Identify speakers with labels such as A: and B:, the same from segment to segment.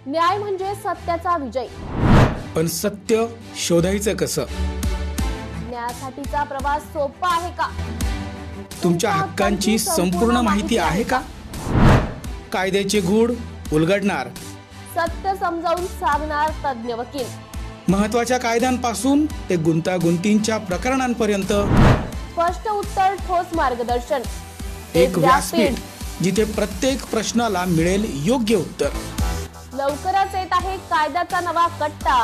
A: न्याय म्हणजे सत्याचा विजय।
B: पण सत्य शोधायचं कसं?
A: न्यायासाठीचा प्रवास सोपा आहे का?
B: तुमच्या हक्कांची संपूर्ण माहिती आहे का? कायद्याचे गूढ उलगडणार,
A: सत्य समजावून सांगणार तज्ञ वकील।
B: महत्त्वाच्या कायद्यांपासून ते गुंतागुंतींच्या प्रकरणांपर्यंत
A: स्पष्ट उत्तर, ठोस मार्गदर्शन।
B: एक व्यासपीठ जिथे प्रत्येक प्रश्नाला मिळेल योग्य उत्तर।
A: लवकरच येत आहे कायद्याचा नवा कट्टा,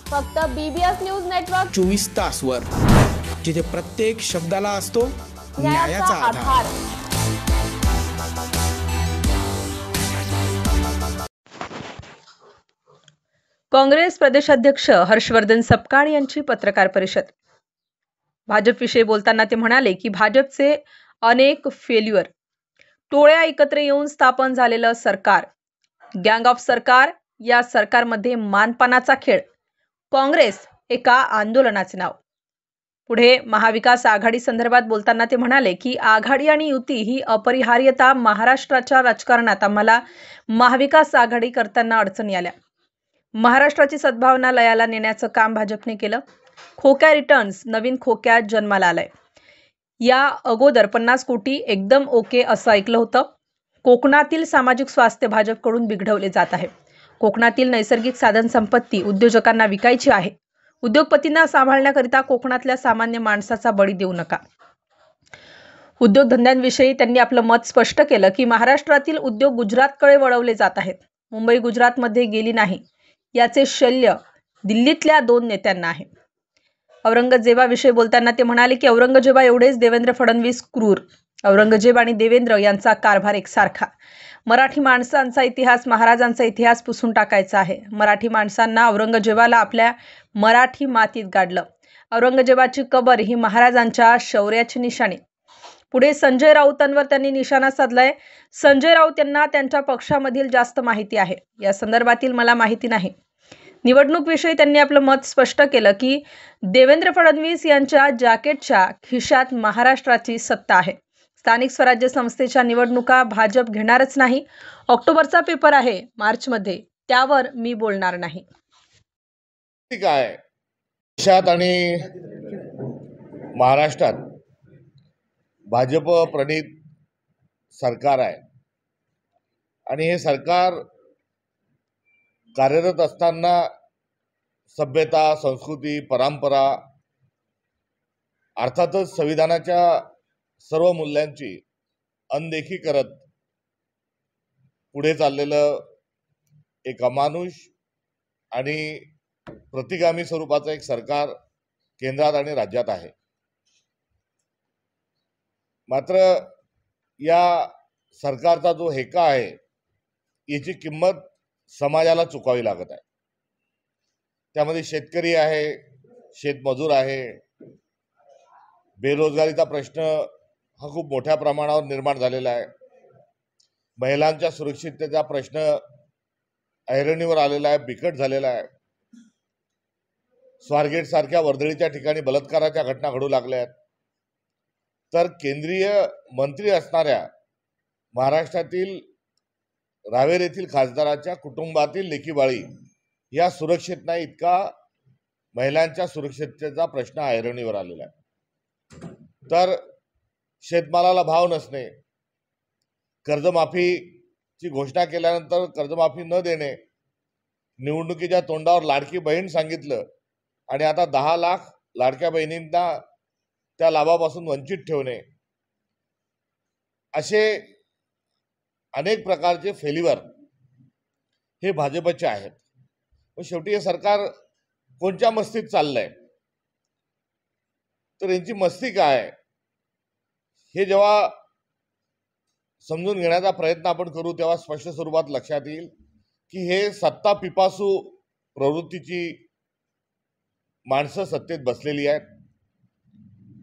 A: फक्त BBS न्यूज नेटवर्क
B: 24 तासवर, जिथे प्रत्येक शब्दाला असतो न्यायाचा आधार।
C: काँग्रेस प्रदेशाध्यक्ष हर्षवर्धन सपकाळ यांची पत्रकार परिषद। भाजपविषयी बोलताना ते म्हणाले की भाजपचे अनेक फेल्युअर, टोळ्या एकत्र येऊन स्थापन झालेलं सरकार, गँग ऑफ सरकार, या सरकारमध्ये मानपानाचा खेळ, काँग्रेस एका आंदोलनाचे नाव। पुढे महाविकास आघाडी संदर्भात बोलताना ते म्हणाले की आघाडी आणि युती ही अपरिहार्यता महाराष्ट्राच्या राजकारणात आम्हाला महाविकास आघाडी करताना अडचणी आल्या। महाराष्ट्राची सद्भावना लयाला नेण्याचं काम भाजपने केलं। खोक्या रिटर्न्स नवीन खोक्यात जन्माला आलाय। या अगोदर 50 कोटी एकदम ओके असं ऐकलं होतं। कोकणातील सामाजिक स्वास्थ्य भाजपकडून बिघडवले जात आहे। कोकणातील नैसर्गिक साधन संपत्ती उद्योजकांना विकायची आहे। उद्योगपतींना सांभाळण्याकरिता कोकणातल्या सामान्य माणसाचा बळी देऊ नका। उद्योगधंद्यांविषयी त्यांनी आपलं मत स्पष्ट केलं की महाराष्ट्रातील उद्योग गुजरातकडे वळवले जात आहेत। मुंबई गुजरातमध्ये गेली नाही याचे शल्य दिल्लीतल्या 2 नेत्यांना आहे। औरंगजेबाविषयी बोलताना ते म्हणाले की औरंगजेबा एवढेच देवेंद्र फडणवीस क्रूर। औरंगजेब आणि देवेंद्र यांचा कारभार एकसारखा। मराठी माणसांचा इतिहास, महाराजांचा इतिहास पुसून टाकायचा आहे। मराठी माणसांना औरंगजेबाला आपल्या मराठी मातीत गाडलं। औरंगजेबाची कबर ही महाराजांच्या शौर्याची निशाणी। पुढे संजय राऊतांवर त्यांनी निशाणा साधलाय। संजय राऊत यांना त्यांच्या पक्षामधील जास्त माहिती आहे, या संदर्भातील मला माहिती नाही। निवडणूक विषयी त्यांनी आपलं मत स्पष्ट केलं की देवेंद्र फडणवीस यांच्या जॅकेटच्या खिशात महाराष्ट्राची सत्ता आहे। स्थानिक स्वराज्य संस्थेच्या निवडणुका भाजप घेणारच नाही। ऑक्टोबरचा पेपर आहे मार्चमध्ये, त्यावर मी बोलणार नाही।
D: ठीक आहे, देशात आणि महाराष्ट्रात भाजप प्रणित सरकार आहे आणि हे सरकार कार्यरत असताना सभ्यता, संस्कृती, परंपरा, अर्थातच संविधानाच्या सर्व मूल्यांची अनदेखी करत पुढे चाललेलं एक अमानुष आणि प्रतिगामी स्वरूपाचं एक सरकार केंद्रात आणि राज्यात आहे। मात्र या सरकारचा जो हेका आहे याची किंमत समाजाला चुकावी लागत आहे। त्यामध्ये शेतकरी आहे, शेतमजूर आहे, बेरोजगारीचा प्रश्न हा खूप मोठ्या प्रमाणावर निर्माण झालेला आहे। महिलांच्या सुरक्षिततेचा प्रश्न ऐरणीवर आलेला आहे, बिकट झालेला आहे। स्वारगेट सारख्या वर्दळीच्या ठिकाणी बलात्काराच्या घटना घडू लागल्या आहेत। तर केंद्रीय मंत्री असणाऱ्या महाराष्ट्रातील रावेर येथील खासदाराच्या कुटुंबातील लेकीबाळी या सुरक्षित नाही, इतका महिलांच्या सुरक्षिततेचा प्रश्न ऐरणीवर आलेला आहे। तर शेतमालाला भाव नसणे, कर्जमाफीची घोषणा केल्यानंतर कर्जमाफी न देणे, निवडणुकीच्या तोंडावर लाडकी बहीण सांगितलं आणि आता 10 लाख लाडक्या बहिणींना त्या लाभापासून वंचित ठेवणे, असे अनेक प्रकारचे फेल्युअर हे भाजपचे आहेत। पण शेवटी हे सरकार कोणत्या मस्तीत चाललंय, तर यांची मस्ती काय हे जेव्हा समजून घेण्याचा प्रयत्न आपण करू तेव्हा स्पष्ट स्वरूपात लक्षात येईल की हे सत्ता पिपासू प्रवृत्तीची माणसं सत्तेत बसलेली आहेत।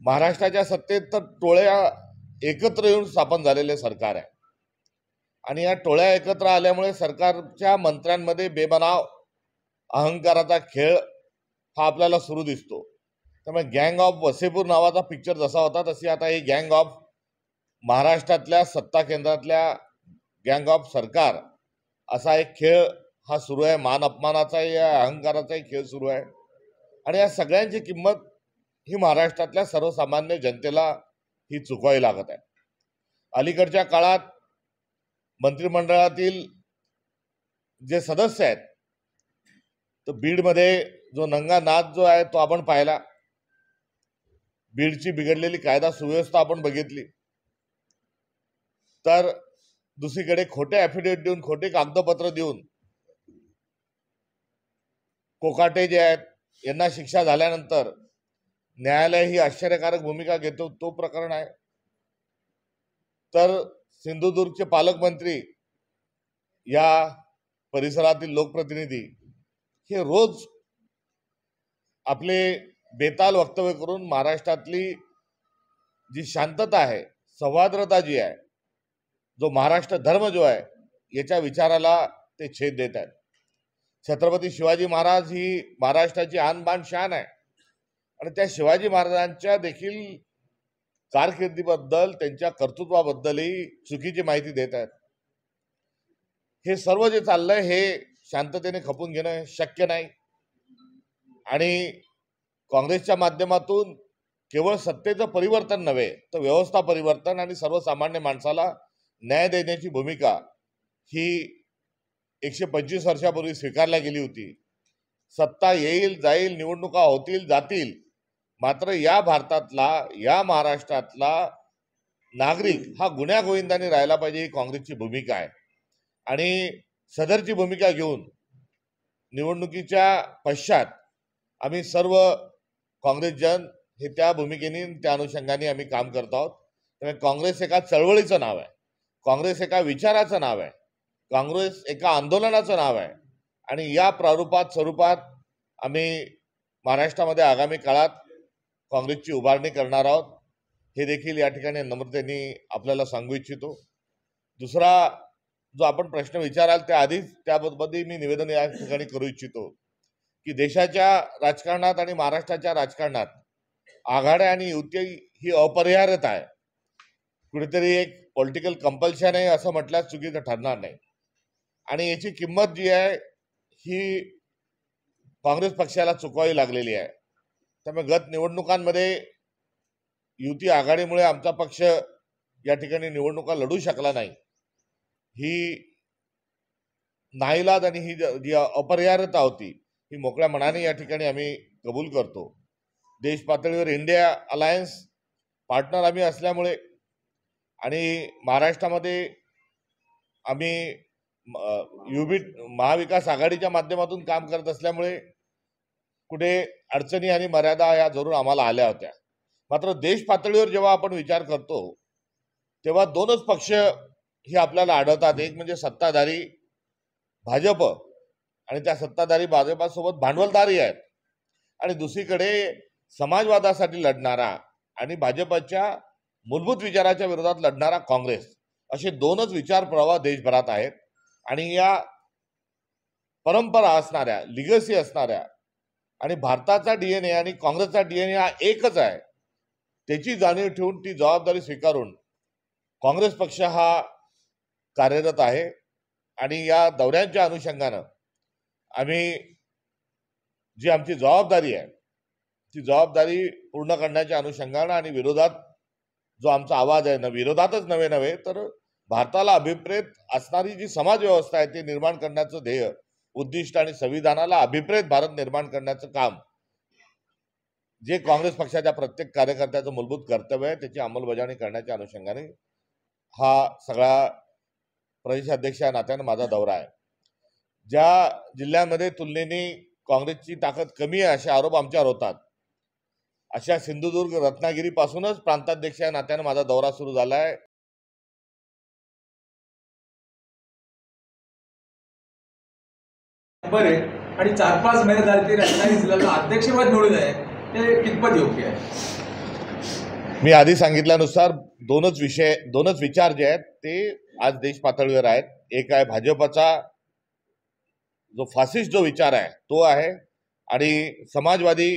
D: महाराष्ट्राच्या सत्तेत तर टोळ्या एकत्र येऊन स्थापन झालेले सरकार आहे आणि या टोळ्या एकत्र आल्यामुळे सरकारच्या मंत्र्यांमध्ये बेबनाव अहंकाराचा खेळ हा आपल्याला सुरू दिसतो। त्यामुळे गँग ऑफ वसेपूर नावाचा पिक्चर जसा होता तशी आता ही गँग ऑफ महाराष्ट्रातल्या सत्ता केंद्रातल्या गँग ऑफ सरकार असा एक खेळ हा सुरू आहे, मान अपमानाचाही अहंकाराचाही खेळ सुरू आहे आणि या सगळ्यांची किंमत ही महाराष्ट्रातल्या सर्वसामान्य जनतेला ही चुकवावी लागत आहे. अलीकडच्या काळात मंत्रिमंडळातील जे सदस्य आहेत तर बीडमध्ये जो नंगा नाच जो आहे तो आपण पाहिला. बीडची बिघडलेली कायदा सुव्यवस्था आपण बघितली. तर दुसरीकडे खोटे ॲफिडेव्हिट देऊन, खोटे कागदपत्र देऊन कोकाटे जे आहेत यांना शिक्षा झाल्यानंतर न्यायालय ही आश्चर्यकारक भूमिका घेतो, तो प्रकरण आहे. तर सिंधुदुर्गचे पालकमंत्री, या परिसरातील लोकप्रतिनिधी हे रोज आपले बेताल वक्तव्य करून महाराष्ट्रातली जी शांतता आहे, सौहार्दता जी आहे, जो महाराष्ट्र धर्म जो आहे याच्या विचाराला ते छेद देत आहेत. छत्रपती शिवाजी महाराज ही महाराष्ट्राची आणबाण शान आहे आणि त्या शिवाजी महाराजांच्या देखील कारकिर्दीबद्दल, त्यांच्या कर्तृत्वाबद्दलही चुकीची माहिती देत आहेत. हे सर्व जे चाललंय हे शांततेने खपून घेणं शक्य नाही आणि काँग्रेसच्या माध्यमातून केवळ सत्तेचं परिवर्तन नव्हे तर व्यवस्था परिवर्तन आणि सर्वसामान्य माणसाला न्याय देण्याची भूमिका ही 125 वर्षापूर्वी स्वीकारल्या गेली होती. सत्ता येईल जाईल, निवडणुका होतील जातील, मात्र या भारतातला, या महाराष्ट्रातला नागरिक हा गुण्यागोविंदाने राहायला पाहिजे, ही काँग्रेसची भूमिका आहे. आणि सदरची भूमिका घेऊन निवडणुकीच्या पश्चात आम्ही सर्व काँग्रेसजन हे त्या भूमिकेने, त्या अनुषंगाने आम्ही काम करत आहोत. त्यामुळे काँग्रेस एका चळवळीचं नाव आहे, काँग्रेस एका विचाराचं नाव आहे, काँग्रेस एका आंदोलनाचं नाव आहे आणि या स्वरूपात आम्ही महाराष्ट्रामध्ये आगामी काळात काँग्रेसची उभारणी करणार आहोत, हे देखील या ठिकाणी नम्रतेने आपल्याला सांगू इच्छितो. दुसरा जो आपण प्रश्न विचाराल त्या आधीच त्याबद्दल मी निवेदन या ठिकाणी करू इच्छितो की देशाच्या राजकारणात आणि महाराष्ट्राच्या राजकारणात आघाड्या आणि युती ही अपरिहार्यता आहे. कुठेतरी एक पॉलिटिकल कंपल्शन आहे असं म्हटल्यास चुकीचं ठरणार नाही आणि याची किंमत जी आहे ही काँग्रेस पक्षाला चुकवावी लागलेली आहे. त्यामुळे गत निवडणुकांमध्ये युती आघाडीमुळे आमचा पक्ष या ठिकाणी निवडणुका लढू शकला नाही. ही नाईलाज आणि ही जी अपरिहार्यता होती ही मोकळ्या मनाने या ठिकाणी आम्ही कबूल करतो. देश पातळीवर इंडिया अलायन्स पार्टनर आम्ही असल्यामुळे आणि महाराष्ट्रामध्ये आम्ही महाविकास आघाडीच्या माध्यमातून काम करत असल्यामुळे कुठे अडचणी आणि मर्यादा या जरूर आम्हाला आल्या होत्या. मात्र देश पातळीवर जेव्हा आपण विचार करतो तेव्हा दोनच पक्ष हे आपल्याला आढळतात. एक म्हणजे सत्ताधारी भाजप आणि त्या सत्ताधारी भाजपासोबत भांडवलदारी आहेत आणि दुसरीकडे समाजवादासाठी लढणारा आणि भाजपच्या मूलभूत विचाराच्या विरोधात लढणारा काँग्रेस, असे दोनच विचार प्रवाह देशभरात आहेत. आणि या परंपरा असणाऱ्या, लिगसी असणाऱ्या आणि भारताचा डीएनए आणि काँग्रेसचा डीएनए हा एकच आहे, त्याची जाणीव ठेवून ती जबाबदारी स्वीकारून काँग्रेस पक्ष हा कार्यरत आहे. आणि या दौऱ्यांच्या अनुषंगानं आम्ही जी आमची जबाबदारी आहे ती जबाबदारी पूर्ण करण्याच्या अनुषंगानं आणि विरोधात जो आमचा आवाज आहे, विरोधातच नव्हे तर भारताला अभिप्रेत असणारी जी समाज व्यवस्था आहे ती निर्माण करण्याचं ध्येय, उद्दिष्ट आणि संविधानाला अभिप्रेत भारत निर्माण करण्याचं काम जे काँग्रेस पक्षाच्या प्रत्येक कार्यकर्त्याचं मूलभूत कर्तव्य आहे त्याची अंमलबजावणी करण्याच्या अनुषंगाने हा सगळा प्रदेशाध्यक्ष या नात्यानं माझा दौरा आहे. ज्या जिल्ह्यामध्ये तुलनेने काँग्रेसची ताकद कमी आहे असे आरोप आमच्यावर होतात, अशा सिंधुदुर्ग, रत्नागिरीपासूनच प्रांताध्यक्ष या नात्यानं माझा दौरा सुरू झाला आहे.
E: बरे आणि 4-5 महिने झाले ते रत्नागिरी जिल्ह्याला अध्यक्षपद मिळून आहे, ते कितपत योग्य आहे?
D: मी आधी सांगितल्यानुसार दोनच विचार जे आहेत ते आज देश पातळीवर आहेत. एक आहे भाजपचा जो फासिस्ट जो विचार आहे तो आहे आणि समाजवादी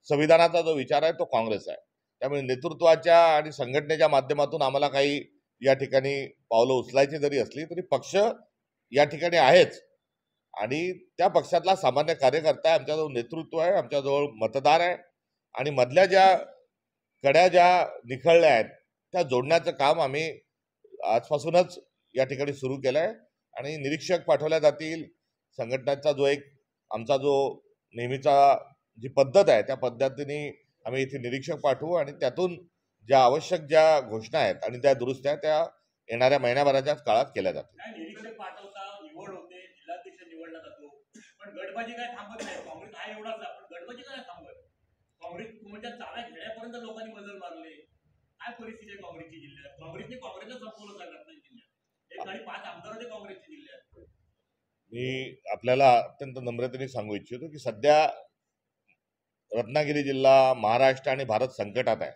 D: संविधानाचा जो विचार आहे तो काँग्रेस आहे. त्यामुळे नेतृत्वाच्या आणि संघटनेच्या माध्यमातून आम्हाला काही या ठिकाणी पावलं उचलायची जरी असली तरी पक्ष या ठिकाणी आहेच आणि त्या पक्षातला सामान्य कार्यकर्ता आहे, आमच्याजवळ नेतृत्व आहे, आमच्याजवळ मतदार आहे आणि मधल्या ज्या कड्या ज्या निखळल्या आहेत त्या जोडण्याचं काम आम्ही आजपासूनच या ठिकाणी सुरू केलं आहे आणि निरीक्षक पाठवल्या जातील. संघटनेचा आमचा जो नेहमीचा जी पद्धत आहे त्या पद्धतीने आम्ही इथे निरीक्षक पाठवू आणि त्यातून ज्या आवश्यक ज्या घोषणा आहेत आणि त्या दुरुस्त्या त्या येणाऱ्या महिन्याभराच्याच काळात केल्या जातील.
F: निरीक्षक पाठवता, निवड होते, जिल्हाध्यक्ष निवडला जातो, पण गटबाजी काय थांबत नाही. काँग्रेस हा एवढाच आहे, पण गटबाजी काय थांबत? काँग्रेस म्हणजे चाव्या घेण्यापर्यंत लोकांनी बदल मारले. काय परिस्थिती आहे काँग्रेसची जिल्ह्यात? काँग्रेसला संपवलं सांगत नाही जिल्ह्यात. एक आणि 5 आमदार होते काँग्रेसच्या जिल्ह्यात.
D: मी आपल्याला अत्यंत नम्रतेने सांगू इच्छितो की सध्या रत्नागिरी जिल्हा महाराष्ट्र आणि भारत संकटात आहे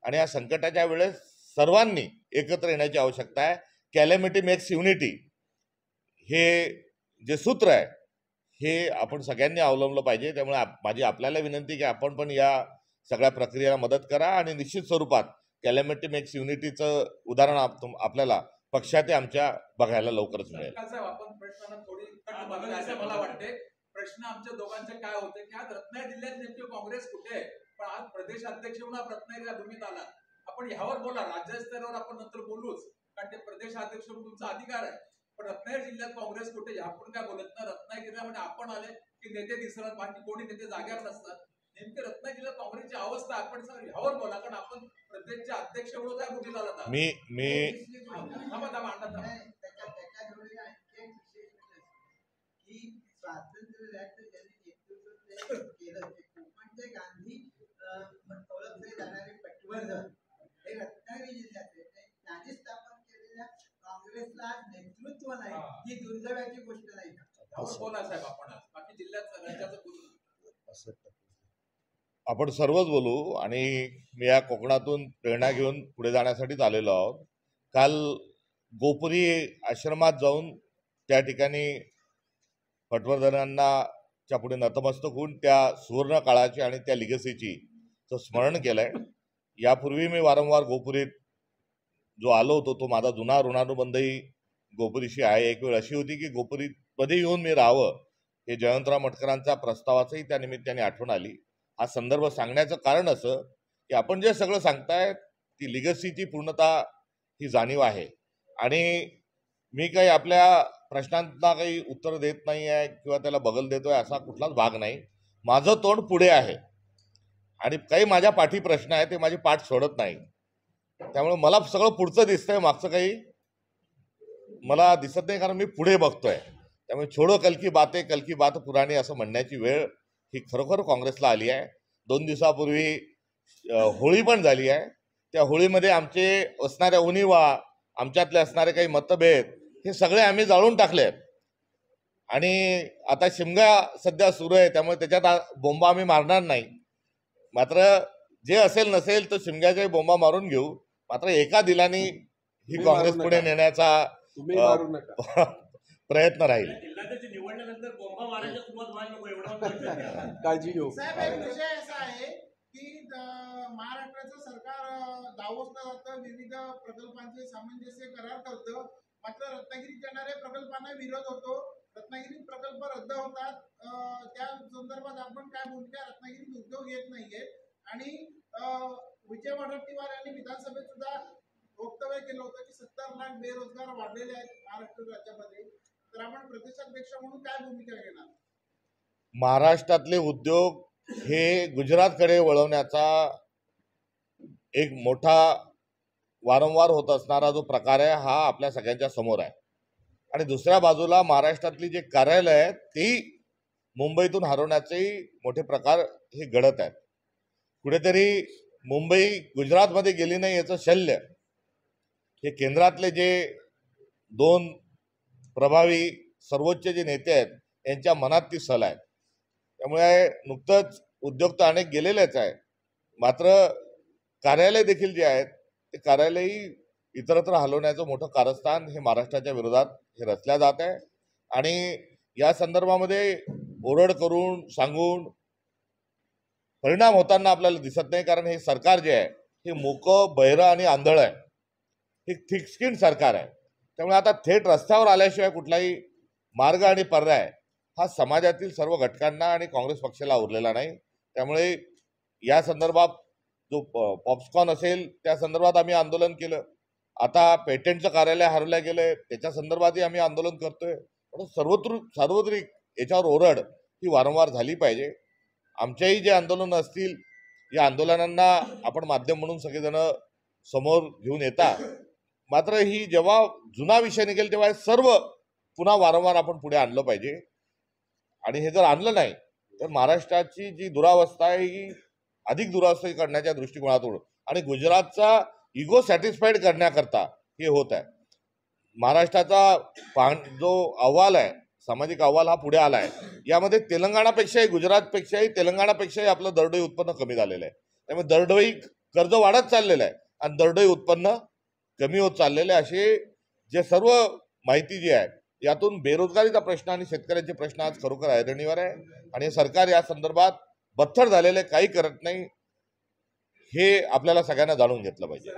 D: आणि या संकटाच्या वेळेस सर्वांनी एकत्र येण्याची आवश्यकता आहे. कॅलॅमिटी मेक्स युनिटी हे जे सूत्र आहे हे आपण सगळ्यांनी अवलंबलं पाहिजे. त्यामुळे माझी आपल्याला विनंती की आपण पण या सगळ्या प्रक्रियेला मदत करा आणि निश्चित स्वरूपात कॅलॅमिटी मेक्स युनिटीचं उदाहरण आपल्याला पक्षात आमच्या बघायला लवकरच मिळेल.
E: साहेब, आपण प्रश्नांना थोडी कट बघायला असं मला वाटते. प्रश्न आमच्या दोघांचे काय होते की आज रत्नागिरी जिल्ह्यात नेमके काँग्रेस कुठे आहे, पण आज प्रदेश अध्यक्ष म्हणून रत्नागिरीला भूमीत आला. आपण ह्यावर बोला, राज्यस्तरावर आपण नंतर बोलूच, कारण ते प्रदेश अध्यक्ष म्हणून तुमचा अधिकार आहे. पण रत्नागिरी जिल्ह्यात काँग्रेस कुठे आपण काय बोलत ना? रत्नागिरीला म्हणजे आपण आले की नेते दिसतात, बाकी कोणी नेते जाग्यावर नसतात. नेमके रत्नागिरी जिल्ह्यात काँग्रेसची अवस्था आपण ह्यावर बोला, कारण आपण प्रदेशचे अध्यक्ष म्हणून काय भूमीत आला था.
G: स्वातंत्र्य ज्यांनी नेतृत्व केलं ते कोकणचे गांधी ओळखले जाणारे पटवर्धन हे रत्नागिरी जिल्ह्यातले त्यांनी स्थापन केलेल्या काँग्रेसला नेतृत्व नाही ही दुर्दैवाची गोष्ट नाही.
E: बोला साहेब, आपण बाकी जिल्ह्यात राज्याचं बोलू.
D: आपण सर्वच बोलू आणि मी या कोकणातून प्रेरणा घेऊन पुढे जाण्यासाठीच आलेलो आहोत. काल गोपुरी आश्रमात जाऊन त्या ठिकाणी पटवर्धनांना च्या पुढे नतमस्तक होऊन त्या सुवर्ण काळाची आणि त्या लिगसीची स्मरण केलंय. यापूर्वी मी वारंवार गोपुरीत जो आलो होतो तो माझा जुना ऋणानुबंधही गोपुरीशी आहे. एक वेळ अशी होती की गोपुरीमध्ये येऊन मी राहावं हे जयवंतराव मटकरांचा प्रस्तावाचंही त्या निमित्ताने आठवण आली. हा संदर्भ सांगण्याचं कारण असं की आपण जे सगळं सांगताय ती लिगसीची पूर्णतः ही जाणीव आहे आणि मी काही आपल्या प्रश्नांना काही उत्तर देत नाही आहे किंवा त्याला बगल देतोय असा कुठलाच भाग नाही. माझं तोंड पुढे आहे आणि काही माझ्या पाठी प्रश्न आहे ते माझी पाठ सोडत नाही. त्यामुळे मला सगळं पुढचं दिसतंय, मागचं काही मला दिसत नाही, कारण मी पुढे बघतोय. त्यामुळे छोडो कल की बात पुराणी असं म्हणण्याची वेळ ही खरोखर काँग्रेसला आली आहे. 2 दिवसापूर्वी होळी पण झाली आहे. त्या होळीमध्ये आमचे असणाऱ्या उणिवा, आमच्यातले असणारे काही मतभेद हे सगळे आम्ही जाळून टाकले आहेत आणि आता शिमगा सध्या सुरू आहे. त्यामुळे त्याच्यात बोंबा आम्ही मारणार नाही. मात्र जे असेल नसेल तर शिमग्याच्याही बोंबा मारून घेऊ. मात्र एका दिलाने ही काँग्रेस पुढे नेण्याचा प्रयत्न राहील.
F: जिल्हाध्यक्ष निवडल्यानंतर बोंबा मारायला सुरुवात व्हायला नको एवढं
H: काळजी घेऊ.
G: साहेब, विषय असा आहे की महाराष्ट्राचं सरकार दावोसला जातं, विविध प्रकल्पांचे सामंजस्य करार करतं, मात्र रत्नागिरीत येणाऱ्या प्रकल्पांना विरोध होतो. रत्नागिरी प्रकल्प रद्द होतात. त्या संदर्भात आपण काय भूमिका रत्नागिरी उद्योग येत नाहीये आणि विजय वडेट्टीवार यांनी विधानसभेत सुद्धा वक्तव्य केलं होतं की 70 लाख बेरोजगार वाढलेले आहेत महाराष्ट्र राज्यामध्ये. तर आपण प्रदेशाध्यक्ष म्हणून काय भूमिका घेणार?
D: महाराष्ट्रातले उद्योग हे गुजरातकडे वळवण्याचा एक मोठा वारंवार होत असणारा जो प्रकार आहे हा आपल्या सगळ्यांच्या समोर आहे आणि दुसऱ्या बाजूला महाराष्ट्रातली जे कार्यालय आहेत ती मुंबईतून हरवण्याचेही मोठे प्रकार हे घडत आहेत. कुठेतरी मुंबई गुजरातमध्ये गेली नाही याचं शल्य हे केंद्रातले जे 2 प्रभावी सर्वोच्च जे नेते आहेत यांच्या मनात ती सल आहे. त्यामुळे नुकतंच उद्योग तर अनेक गेलेलेच आहे, मात्र कार्यालय देखील जे आहेत ते कार्यालयही इतरत्र हलवण्याचं मोठं कारस्थान हे महाराष्ट्राच्या विरोधात हे रचल्या जात आहे आणि या संदर्भामध्ये ओरड करून सांगून परिणाम होताना आपल्याला दिसत नाही. कारण हे सरकार जे आहे हे मूकं, बहिरं आणि आंधळं आहे. हे थिक स्किन सरकार आहे. त्यामुळे आता थेट रस्त्यावर आल्याशिवाय कुठलाही मार्ग आणि पर्याय हा समाजातील सर्व घटकांना आणि काँग्रेस पक्षाला उरलेला नाही. त्यामुळे या संदर्भात जो पॉप्सकॉर्न असेल त्या संदर्भात आम्ही आंदोलन केलं. आता पेटंटचं कार्यालय हरवलं गेलंय त्याच्या संदर्भातही आम्ही आंदोलन करतोय. पण सार्वत्रिक याच्यावर ओरड ही वारंवार झाली पाहिजे. आमच्याही जे आंदोलन असतील या आंदोलनांना आपण माध्यम म्हणून सगळेजण समोर घेऊन येतात. मात्र ही जेव्हा जुना विषय निघेल तेव्हा हे सर्व पुन्हा वारंवार आपण पुढे आणलं पाहिजे. आणि हे जर आणलं नाही तर महाराष्ट्राची जी दुरावस्था आहे ही अधिक दुरावस्था करण्याच्या दृष्टिकोनातून आणि गुजरातचा इगो सॅटिस्फाईड करण्याकरता हे होत आहे. महाराष्ट्राचा जो अहवाल आहे सामाजिक अहवाल हा पुढे आला आहे. यामध्ये तेलंगणापेक्षाही गुजरातपेक्षाही तेलंगणापेक्षाही आपलं दरडोई उत्पन्न कमी झालेलं आहे. त्यामुळे दरडोई कर्ज वाढत चाललेलं आहे आणि दरडोई उत्पन्न कमी होत चाललेले असे जे सर्व माहिती जी आहे यातून बेरोजगारीचा प्रश्न आणि शेतकऱ्यांचे प्रश्न आज खरोखर ऐरणीवर आहे. आणि सरकार या संदर्भात बथ्थर झालेले काही करत नाही हे आपल्याला सगळ्यांना जाणून घेतलं पाहिजे.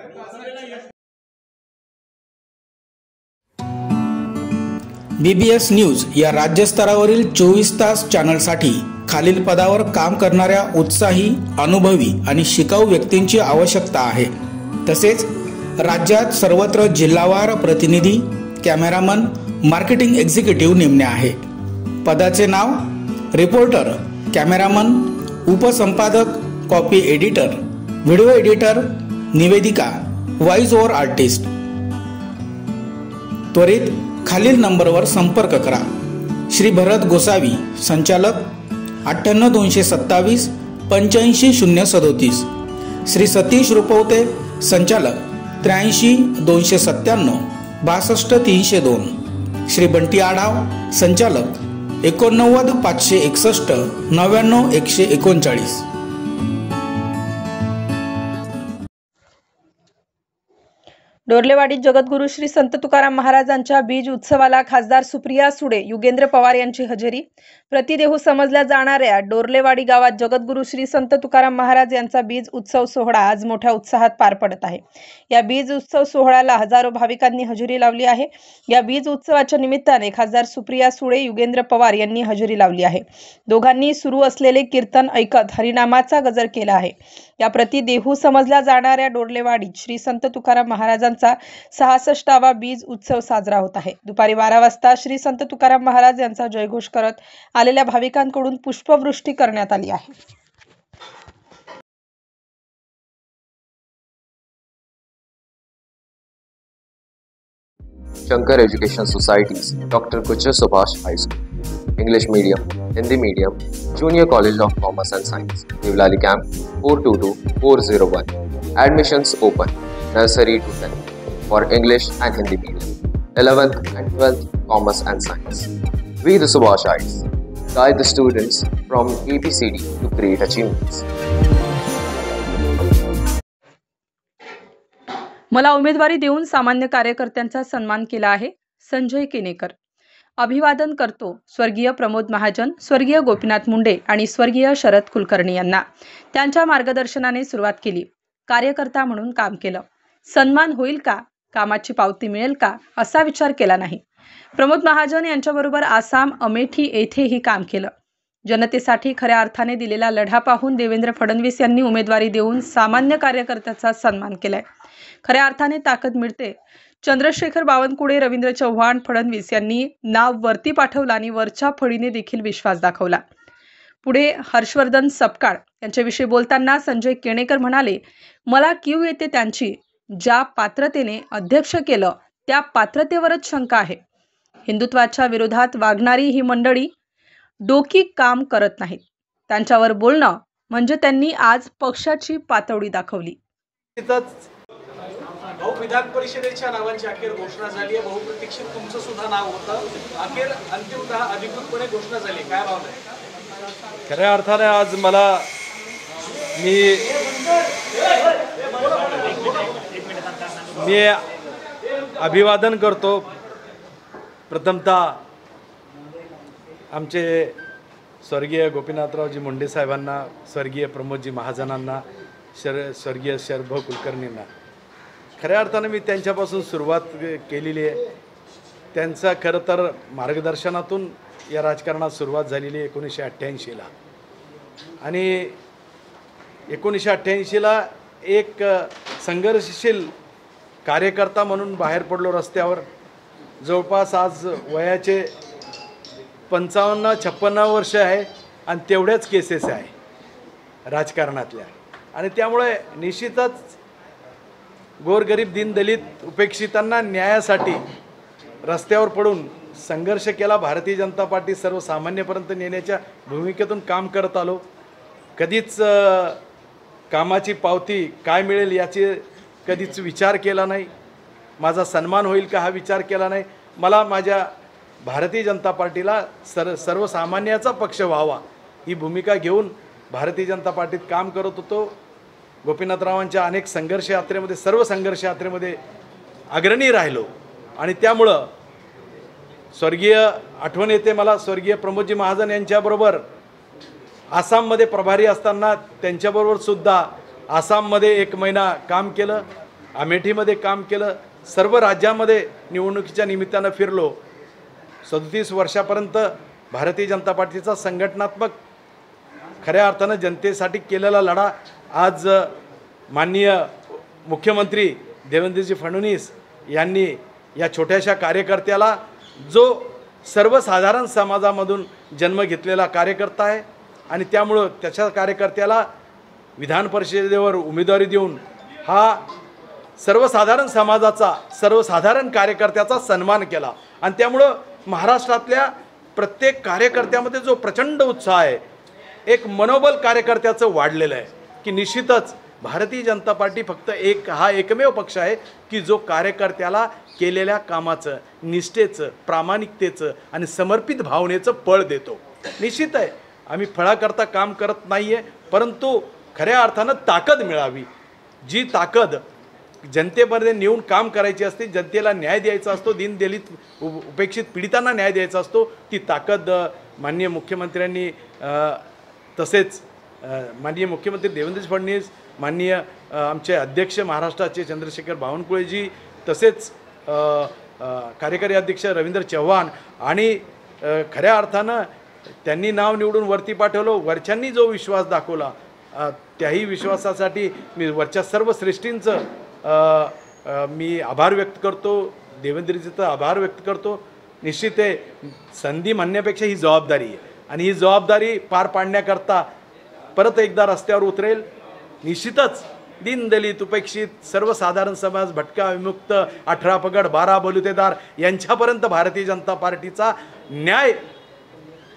B: BBS न्यूज या राज्यस्तरावरील 24 तास चॅनलसाठी खालील पदावर काम करणाऱ्या उत्साही, अनुभवी आणि शिकाऊ व्यक्तींची आवश्यकता आहे. तसेच राज्यात सर्वत्र जिल्हावार प्रतिनिधी, कॅमेरामन, मार्केटिंग एक्झिक्युटिव्ह नेमणे आहे. पदाचे नाव: रिपोर्टर, कॅमेरामन, उपसंपादक, कॉपी एडिटर, व्हिडिओ एडिटर, निवेदिका, व्हॉइस ओव्हर आर्टिस्ट. त्वरित खालील नंबरवर संपर्क करा. श्री भरत गोसावी, संचालक, 98 227 85 037. श्री सतीश रुपवते, संचालक, 83 297 62 302. श्री बंटी आढाव, संचालक, 89 561 99 139.
C: डोर्लेवाडीत जगद्गुरू श्री संत तुकाराम महाराजांच्या बीज उत्सवाला खासदार सुप्रिया सुळे, युगेंद्र पवार यांची हजेरी. प्रतिदेहू समजल्या जाणाऱ्या डोर्लेवाडी गावात जगद्गुरू श्री संत तुकाराम महाराज यांचा बीज उत्सव सोहळा आज मोठ्या उत्साहात पार पडत आहे. या बीज उत्सव सोहळ्याला हजारो भाविकांनी हजेरी लावली आहे. या बीज उत्सवाच्या निमित्ताने खासदार सुप्रिया सुळे, युगेंद्र पवार यांनी हजेरी लावली आहे. दोघांनी सुरू असलेले कीर्तन ऐकत हरिनामाचा गजर केला आहे. या प्रतिदेहू समजल्या जाणाऱ्या डोर्लेवाडीत श्री संत तुकाराम महाराजांचा 66वा बीज उत्सव साजरा होत आहे. दुपारी 12 वाजता श्री संत तुकाराम महाराज यांचा जयघोष करत आलेल्या भाविकांकडून पुष्पवृष्टी करण्यात आली आहे.
H: Shankar Education Societies, Dr. Kuchar Subhash High School, English Medium, Hindi Medium, Junior College of Commerce and Science, Nivlali Camp 422401. Admissions open, nursery to 10th for English and Hindi Medium, 11th and 12th Commerce and Science. We the Subhashites guide the students from ABCD to great achievements.
C: मला उमेदवारी देऊन सामान्य कार्यकर्त्यांचा सन्मान केला आहे. संजय केनेकर. अभिवादन करतो स्वर्गीय प्रमोद महाजन, स्वर्गीय गोपीनाथ मुंडे आणि स्वर्गीय शरद कुलकर्णी यांना. त्यांच्या मार्गदर्शनाने सुरुवात केली. कार्यकर्ता म्हणून काम केलं. सन्मान होईल का, कामाची पावती मिळेल का असा विचार केला नाही. प्रमोद महाजन यांच्याबरोबर आसाम, अमेठी येथेही काम केलं. जनतेसाठी खऱ्या अर्थाने दिलेला लढा पाहून देवेंद्र फडणवीस यांनी उमेदवारी देऊन सामान्य कार्यकर्त्याचा सन्मान केलाय. खऱ्या अर्थाने ताकद मिळते. चंद्रशेखर बावनकुळे, रवींद्र चव्हाण, फडणवीस यांनी नाव वरती पाठवलं आणि वरच्या फळीने देखील विश्वास दाखवला. पुढे हर्षवर्धन सपकाळ यांच्याविषयी बोलताना संजय केणेकर म्हणाले, मला कीव येते त्यांची. ज्या पात्रतेने अध्यक्ष केलं त्या पात्रतेवरच शंका आहे. हिंदुत्वाच्या विरोधात वागणारी ही मंडळी डोकी काम करत नाहीत. त्यांच्यावर बोलणं म्हणजे त्यांनी आज पक्षाची पातळी दाखवली.
E: भाऊ, विधान परिषदेच्या नावांची अखेर घोषणा झाली आहे. बहुप्रतीक्षित तुमचं सुद्धा नाव होतं. अखेर अंतिमतः अधिकृतपणे घोषणा झाली. काय भावना आहे?
I: खऱ्या अर्थाने आज मला मी अभिवादन करतो. प्रथमतः आमचे स्वर्गीय गोपीनाथरावजी मुंडे साहेबांना, स्वर्गीय प्रमोदजी महाजनांना, स्वर्गीय शरद कुलकर्णींना. खऱ्या अर्थाने मी त्यांच्यापासून सुरुवात केलेली आहे. त्यांचं खरं तर मार्गदर्शनातून या राजकारणात सुरुवात झालेली 1988ला आणि 1988ला एक संघर्षशील कार्यकर्ता म्हणून बाहेर पडलो रस्त्यावर. जवळपास आज वयाचे 55-56 वर्ष आहे आणि तेवढ्याच केसेस आहे राजकारणातल्या. आणि त्यामुळे निश्चितच गोरगरीब दीनदलित उपेक्षितांना न्यायासाठी रस्त्यावर पडून संघर्ष केला. भारतीय जनता पार्टी सर्वसामान्यपर्यंत नेण्याच्या भूमिकेतून काम करत आलो. कधीच कामाची पावती काय मिळेल याची कधीच विचार केला नाही. माझा सन्मान होईल का हा विचार केला नाही. मला माझ्या भारतीय जनता पार्टीला सर्वसामान्याचा पक्ष व्हावा ही भूमिका घेऊन भारतीय जनता पार्टीत काम करत होतो. गोपीनाथरावांच्या अनेक संघर्ष यात्रेमध्ये सर्व संघर्ष यात्रेमध्ये अग्रणी राहिलो आणि त्यामुळं स्वर्गीय आठवण येते मला स्वर्गीय प्रमोदजी महाजन यांच्याबरोबर आसाममध्ये प्रभारी असताना त्यांच्याबरोबर सुद्धा आसाममध्ये 1 महिना काम केलं, अमेठीमध्ये काम केलं, सर्व राज्यामध्ये निवडणुकीच्या निमित्तानं फिरलो. 37 वर्षापर्यंत भारतीय जनता पार्टीचा संघटनात्मक खऱ्या अर्थानं जनतेसाठी केलेला लढा आज माननीय मुख्यमंत्री देवेंद्रजी फडणवीस यांनी या छोट्याशा कार्यकर्त्याला जो सर्वसाधारण समाजामधून जन्म घेतलेला कार्यकर्ता आहे आणि त्यामुळं त्याच्या कार्यकर्त्याला विधान परिषदेवर उमेदवारी देऊन हा सर्वसाधारण समाजाचा सर्वसाधारण कार्यकर्त्याचा सन्मान केला. आणि त्यामुळं महाराष्ट्रातल्या प्रत्येक कार्यकर्त्यामध्ये जो प्रचंड उत्साह आहे, एक मनोबल कार्यकर्त्याचं वाढलेलं आहे की निश्चितच भारतीय जनता पार्टी फक्त एकमेव पक्ष आहे की जो कार्यकर्त्याला केलेल्या कामाचं, निष्ठेचं, प्रामाणिकतेचं आणि समर्पित भावनेचं फळ देतो. निश्चित आहे आम्ही फळाकरता काम करत नाही आहे, परंतु खऱ्या अर्थानं ताकद मिळावी. जी ताकद जनतेमध्ये नेऊन काम करायची असते, जनतेला न्याय द्यायचा असतो, दीनदलित उपेक्षित पीडितांना न्याय द्यायचा असतो, ती ताकद माननीय मुख्यमंत्र्यांनी तसेच माननीय मुख्यमंत्री देवेंद्र फडणवीस, माननीय आमचे अध्यक्ष महाराष्ट्राचे चंद्रशेखर बावनकुळेजी, तसेच कार्यकारी अध्यक्ष रवींद्र चव्हाण आणि खऱ्या अर्थानं त्यांनी नाव निवडून वरती पाठवलं. वरच्यांनी जो विश्वास दाखवला त्याही विश्वासासाठी मी वरच्या सर्व श्रेष्ठींचं मी आभार व्यक्त करतो, देवेंद्रजीचं आभार व्यक्त करतो. निश्चित आहे संधी म्हणण्यापेक्षा ही जबाबदारी आहे आणि ही जबाबदारी पार पाडण्याकरता परत एकदा रस्त्यावर उतरेल. निश्चितच दीनदलित उपेक्षित सर्वसाधारण समाज, भटका विमुक्त, 18 पगड 12 बलुतेदार यांच्यापर्यंत भारतीय जनता पार्टीचा न्याय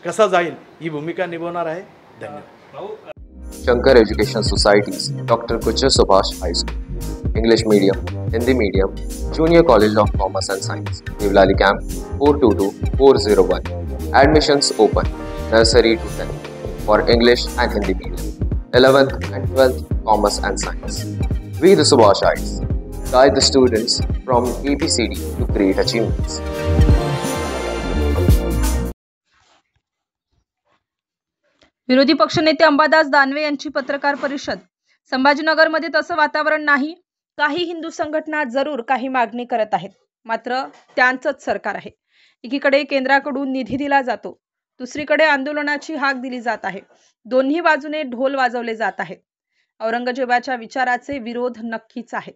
I: कसा जाईल ही भूमिका निभावणार आहे. धन्यवाद.
H: Shankar Education Societies, Dr. Kuchar Subhash High School, English Medium, Hindi Medium, Junior College of Commerce and Science, Nivlali Camp 422-401. Admissions open, nursery to 10th for English and Hindi Medium, 11th and 12th Commerce and Science. We the Subhashites guide the students from ABCD to great achievements.
C: विरोधी पक्षनेते अंबादास दानवे यांची पत्रकार परिषद. संभाजीनगरमध्ये तसं वातावरण नाही. काही हिंदू संघटना जरूर काही मागणी करत आहेत, मात्र त्यांचंच सरकार आहे. एकीकडे केंद्राकडून निधी दिला जातो, दुसरीकडे आंदोलनाची हाक दिली जात आहे. दोन्ही बाजूने ढोल वाजवले जात आहेत. औरंगजेबाच्या विचाराचे विरोध नक्कीच आहे.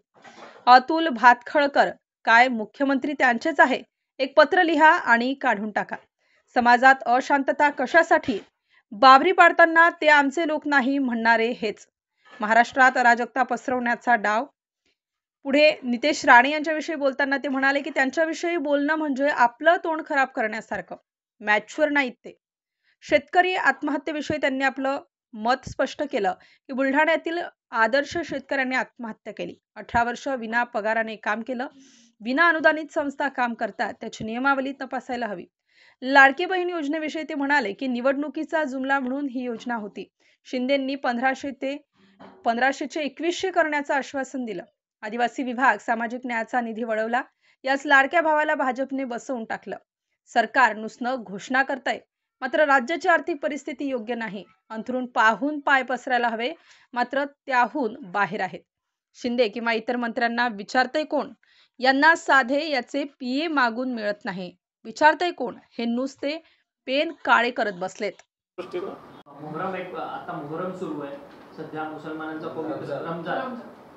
C: अतुल भातखळकर काय मुख्यमंत्री त्यांचेच आहे? एक पत्र लिहा आणि काढून टाका. समाजात अशांतता कशासाठी? बाबरी पाडताना ते आमचे लोक नाही म्हणणारे हेच. महाराष्ट्रात अराजकता पसरवण्याचा डाव. पुढे नितेश राणे यांच्याविषयी बोलताना ते म्हणाले की त्यांच्याविषयी बोलणं म्हणजे आपलं तोंड खराब करण्यासारखं. मॅच्युअर नाहीत ते. शेतकरी आत्महत्येविषयी त्यांनी आपलं मत स्पष्ट केलं की बुलढाण्यातील आदर्श शेतकऱ्यांनी आत्महत्या केली. 18 वर्ष विना पगाराने काम केलं. विना अनुदानित संस्था काम करतात, त्याची नियमावली तपासायला हवी. लाडकी बहीण योजनेविषयी ते म्हणाले की निवडणुकीचा जुमला म्हणून ही योजना होती. शिंदेंनी 1500 ते 1500चे 2100 करण्याचं आश्वासन दिलं. आदिवासी विभाग सामाजिक न्यायाचा निधी वळवला. याच लाडक्या भावाला भाजपने बसवून टाकलं. सरकार नुसतं घोषणा करतंय, मात्र राज्याची आर्थिक परिस्थिती योग्य नाही. अंथरून पाहून पाय पसरायला हवे, मात्र त्याहून बाहेर आहेत. शिंदे किंवा इतर मंत्र्यांना विचारतंय कोण? यांना साधे याचे PA मागून मिळत नाही. विचारतंय कोण? हे नुसते पेन काळे करत बसलेत.
J: मुहर्रम आता मुहर्रम सुरू आहे. सध्या मुसलमानांचा पवित्र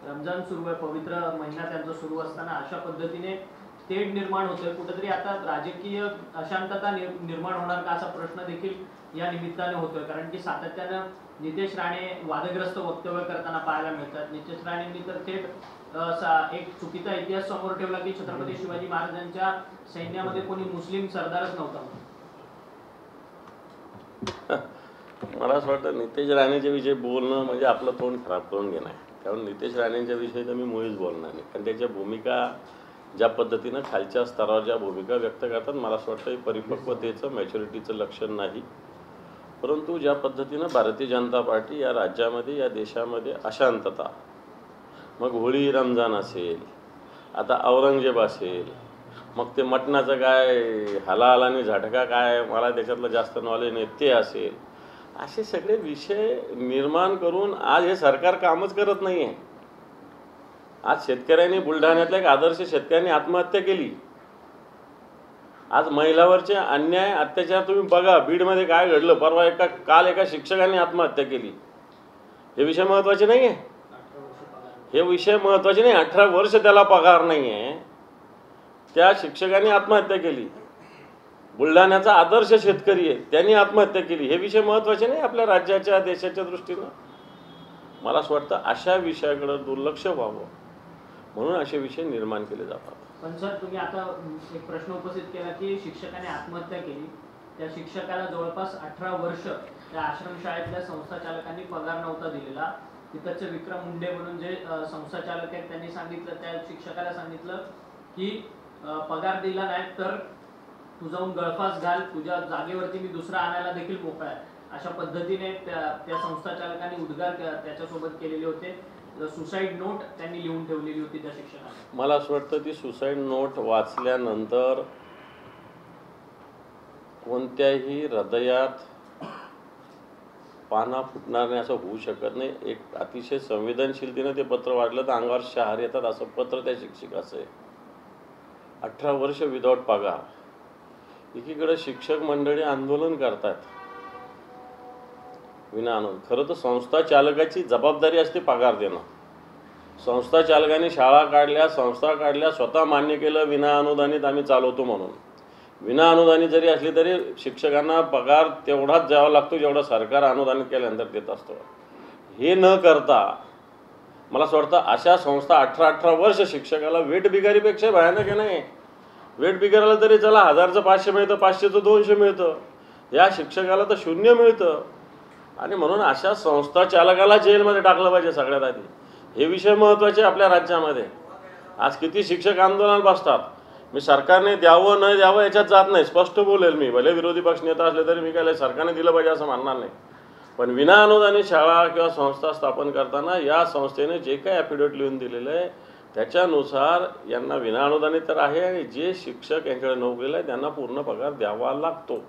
J: रमजान सुरू आहे. पवित्र महिना त्यांचा सुरू असताना अशा पद्धतीने तेढ निर्माण होतोय. कुठेतरी आता राजकीय अशांतता निर्माण होणार का असा प्रश्न देखील या निमित्ताने होतोय. कारण की सातत्यानं नितेश राणे वादग्रस्त वक्तव्य करताना पाहायला मिळतात. नितेश राणेंनी तर थेट एक चुकीचा इतिहास समोर ठेवला की छत्रपती शिवाजी महाराजांच्या सैन्यामध्ये कोणी मुस्लिम सरदारच नव्हता.
K: मला असं वाटतं नितेश राणेच्या विषयी बोलणं म्हणजे आपलं तोंड खराब करून घेणं आहे. कारण नितेश राणेंच्या विषयी तर मी मुळीच बोलणार नाही. कारण त्याच्या भूमिका ज्या पद्धतीनं खालच्या स्तरावर ज्या भूमिका व्यक्त करतात मला असं वाटतं परिपक्वतेचं मॅच्युरिटीचं लक्षण नाही. परंतु ज्या पद्धतीनं भारतीय जनता पार्टी या राज्यामध्ये या देशामध्ये अशांतता, मग होळी रमजान असेल, आता औरंगजेब असेल, मग ते मटणाचं काय हलाल आणि झटका काय मला त्याच्यातलं जास्त नॉलेज नाही ते असेल, असे सगळे विषय निर्माण करून आज हे सरकार कामच करत नाही आहे. आज शेतकऱ्यांनी बुलढाण्यातल्या एक आदर्श शेतकऱ्यांनी आत्महत्या केली. आज महिलावरचे अन्याय अत्याचार तुम्ही बघा. बीडमध्ये काय घडलं, परवा काल एका शिक्षकांनी आत्महत्या केली. हे विषय महत्त्वाचे नाही आहे. हे विषय महत्त्वाचे नाही. 18 वर्ष त्याला पगार नाही आहे, त्या शिक्षकांनी आत्महत्या केली. बुलढाण्याचा आदर्श शेतकरी आहे, त्यांनी आत्महत्या केली. हे विषय महत्त्वाचे नाही आपल्या राज्याच्या देशाच्या दृष्टीनं. मला असं वाटतं अशा विषयाकडे दुर्लक्ष व्हावं म्हणून असे विषय निर्माण केले जातात.
J: पण सर तुम्ही आता एक प्रश्न उपस्थित केला की शिक्षकाने आत्महत्या केली. त्या शिक्षकाला जवळपास 18 वर्ष त्या आश्रमशाळेतल्या संस्थाचालकांनी पगार नव्हता दिलेला. तिथंचे विक्रम मुंडे म्हणून जे संस्थाचालक आहेत त्यांनी सांगितलं, त्या शिक्षकाला सांगितलं की पगार दिला नाही तर तू जाऊन गळफास घाल, तुझ्या जागेवरती मी दुसरा आणायला देखील मोकळा आहे. अशा पद्धतीने त्या संस्थाचालकांनी उद्गार त्याच्यासोबत केलेले होते. सुसाईड नोट त्यांनी लिहून ठेवलेली होती त्या शिक्षकाने.
K: मला असं वाटतं ती सुसाईड नोट वाचल्यानंतर कोणत्याही हृदयात पाना फुटणार नाही असं होऊ शकत नाही. एक अतिशय संवेदनशीलतेनं ते पत्र वाचलं तर अंगावर शहार येतात असं पत्र त्या शिक्षकाचं आहे. 18 वर्ष विदाऊट पगार. एकीकडे शिक्षक मंडळी आंदोलन करतात विना अनुदान. खरं तर संस्था चालकाची जबाबदारी असते पगार देणं. संस्था चालकांनी शाळा काढल्या, संस्था काढल्या, स्वतः मान्य केलं विना अनुदानित आम्ही चालवतो म्हणून. विना अनुदानित जरी असली तरी शिक्षकांना पगार तेवढाच द्यावा लागतो जेवढा सरकार अनुदानित केल्यानंतर देत असतो. हे न करता मला असं वाटतं अशा संस्था 18 वर्ष शिक्षकाला वेट बिगारीपेक्षा भयानक आहे. नाही वेट बिगाराला तरी चला 1000चं 500 मिळतं, 500चं 200 मिळतं, या शिक्षकाला तर 0 मिळतं. आणि म्हणून अशा संस्था चालकाला जेलमध्ये टाकलं पाहिजे सगळ्यात आधी. हे विषय महत्त्वाचे आपल्या राज्यामध्ये. आज किती शिक्षक आंदोलन बसतात. मी सरकारने द्यावं न द्यावं याच्यात जात नाही, स्पष्ट बोलेल मी. भले विरोधी पक्ष नेता असले तरी मी काय सरकारने दिलं पाहिजे असं म्हणणार नाही. पण विना अनुदानित शाळा किंवा संस्था स्थापन करताना या संस्थेने जे काही ॲफिडेविट लिहून दिलेलं आहे त्याच्यानुसार यांना विना अनुदानित तर आहे आणि जे शिक्षक यांच्याकडे नोकरीला आहे त्यांना पूर्ण पगार द्यावा लागतो.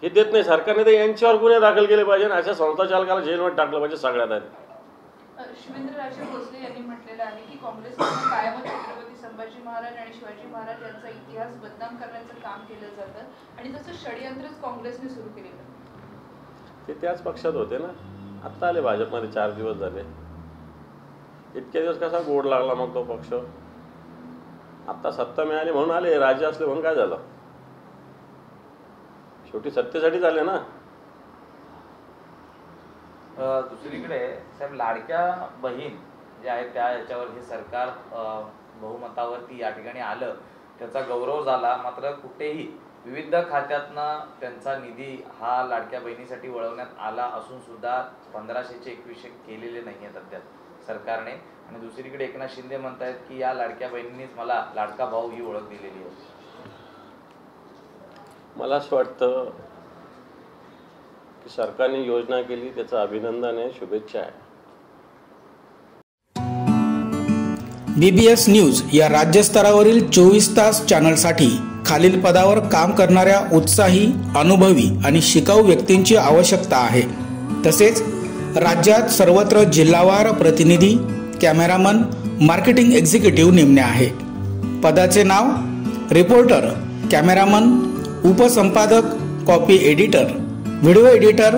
K: हे देत नाही सरकारने. तर यांच्यावर गुन्हे दाखल केले पाहिजे आणि अशा संस्था चालकाला जेलमध्ये टाकलं पाहिजे सगळ्यात आधी.
L: शिवेंद्रराजे भोसले यांनी म्हटलेलं आहे की काँग्रेसकडून कायमच छत्रपती संभाजी महाराज आणि शिवाजी महाराज यांचा इतिहास बदनाम करण्याचं काम केलं जातं आणि तसं षडयंत्रच काँग्रेसने सुरू केलेलं.
K: ते त्याच पक्षात होते ना. आत्ता आले भाजपमध्ये 4 दिवस झाले. इतके दिवस कसा गोड लागला मग तो पक्ष. आत्ता सत्ता मिळाली म्हणून आले, राज्य असले म्हणून काय झालं. शेवटी सत्तेसाठीच आले ना.
M: दुसरीकडे साहेब लाडक्या बहीण जे आहे त्या याच्यावर हे सरकार बहुमतावरती या ठिकाणी आलं, त्याचा गौरव झाला. मात्र कुठेही विविध खात्यातनं त्यांचा निधी हा लाडक्या बहिणीसाठी वळवण्यात आला असून सुद्धा 1500चे 2100 केलेले नाही आहेत अद्याप सरकारने. आणि दुसरीकडे एकनाथ शिंदे म्हणतायत की या लाडक्या बहिणींनीच मला लाडका भाऊ ही ओळख दिलेली आहे.
K: मला असं वाटतं की सरकारने योजना केली त्याचं अभिनंदन आहे, शुभेच्छा आहे.
B: BBS न्यूज या राज्यस्तरावरील 24 तास चॅनलसाठी खालील पदावर काम करणाऱ्या उत्साही, अनुभवी आणि शिकाऊ व्यक्तींची आवश्यकता आहे. तसेच राज्यात सर्वत्र जिल्हावार प्रतिनिधी, कॅमेरामन, मार्केटिंग एक्झिक्युटिव्ह नेमणे आहे. पदाचे नाव रिपोर्टर, कॅमेरामन, उपसंपादक, कॉपी एडिटर, व्हिडिओ एडिटर,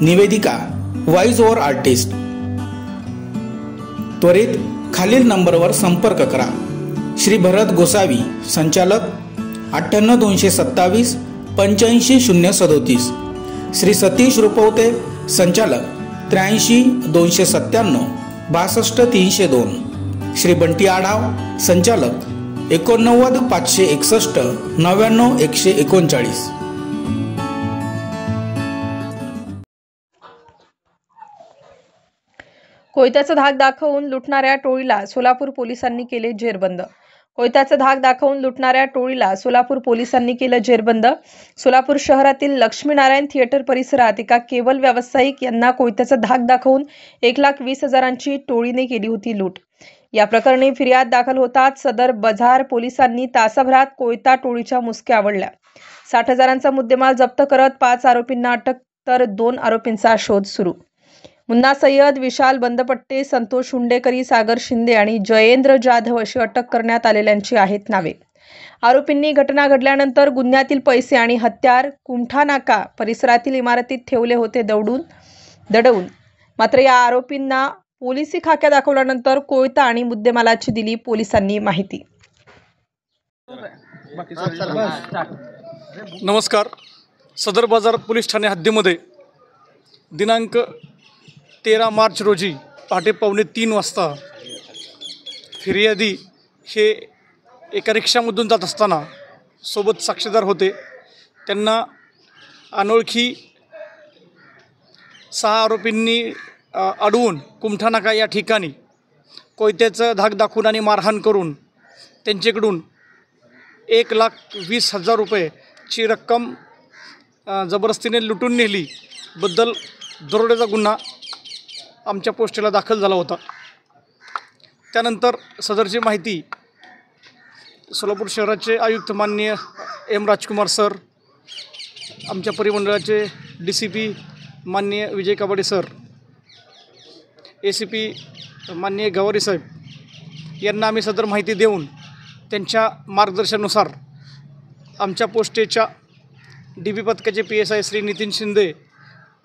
B: निवेदिका, व्हॉइस ओव्हर आर्टिस्ट. त्वरित खालील नंबरवर संपर्क करा. श्री भरत गोसावी, संचालक 98 227 85 037. श्री सतीश रुपवते, संचालक 83 297 62 302. श्री बंटी आढाव, संचालक 89 561 99 139.
C: कोयत्याचा धाक दाखवून लुटणाऱ्या टोळीला सोलापूर पोलिसांनी केले जेरबंद. कोयत्याचा धाक दाखवून लुटणाऱ्या टोळीला सोलापूर पोलिसांनी केलं जेरबंद. सोलापूर शहरातील लक्ष्मीनारायण थिएटर परिसरात एका केबल व्यावसायिक यांना कोयत्याचा धाक दाखवून 1,20,000ची टोळीने केली होती लूट. या प्रकरणी फिर्याद दाखल होताच सदर बझार पोलिसांनी तासाभरात कोयता टोळीच्या मुसक्या आवळल्या. 60,000चा मुद्देमाल जप्त करत 5 आरोपींना अटक तर 2 आरोपींचा शोध सुरू. मुन्ना सय्यद, विशाल बंदपट्टे, संतोष हुंडेकरी, सागर शिंदे आणि जयेंद्र जाधव अशी अटक करण्यात आलेल्यांची आहेत नावे. आरोपींनी घटना घडल्यानंतर गुन्ह्यातील पैसे आणि हत्यार कुमठा नाका परिसरातील इमारतीत ठेवले होते दडवून. मात्र या आरोपींना पोलिसी खाक्या दाखवल्यानंतर कोयता आणि मुद्देमालाची दिली पोलिसांनी माहिती.
N: नमस्कार. सदर बाजार पोलीस ठाणे हद्दीमध्ये दिनांक 13 मार्च रोजी पहाटे 2:45 वाजता फिर्यादी हे एका रिक्षामधून जात असताना सोबत साक्षीदार होते. त्यांना अनोळखी 6 आरोपींनी अडवून कुमठा नाका या ठिकाणी कोयत्याचं धाक दाखवून आणि मारहाण करून त्यांच्याकडून 1,20,000 रुपयेची रक्कम जबरदस्तीने लुटून नेली बद्दल दरोड्याचा गुन्हा आमच्या पोस्टेला दाखल झाला होता. त्यानंतर सदरची माहिती सोलापूर शहराचे आयुक्त माननीय एम राजकुमार सर, आमच्या परिमंडळाचे DCP माननीय विजय कबाडे सर, ACP माननीय गवारी साहेब यांना आम्ही सदर माहिती देऊन त्यांच्या मार्गदर्शनानुसार आमच्या पोस्टेच्या DB पथकाचे PSI श्री नितीन शिंदे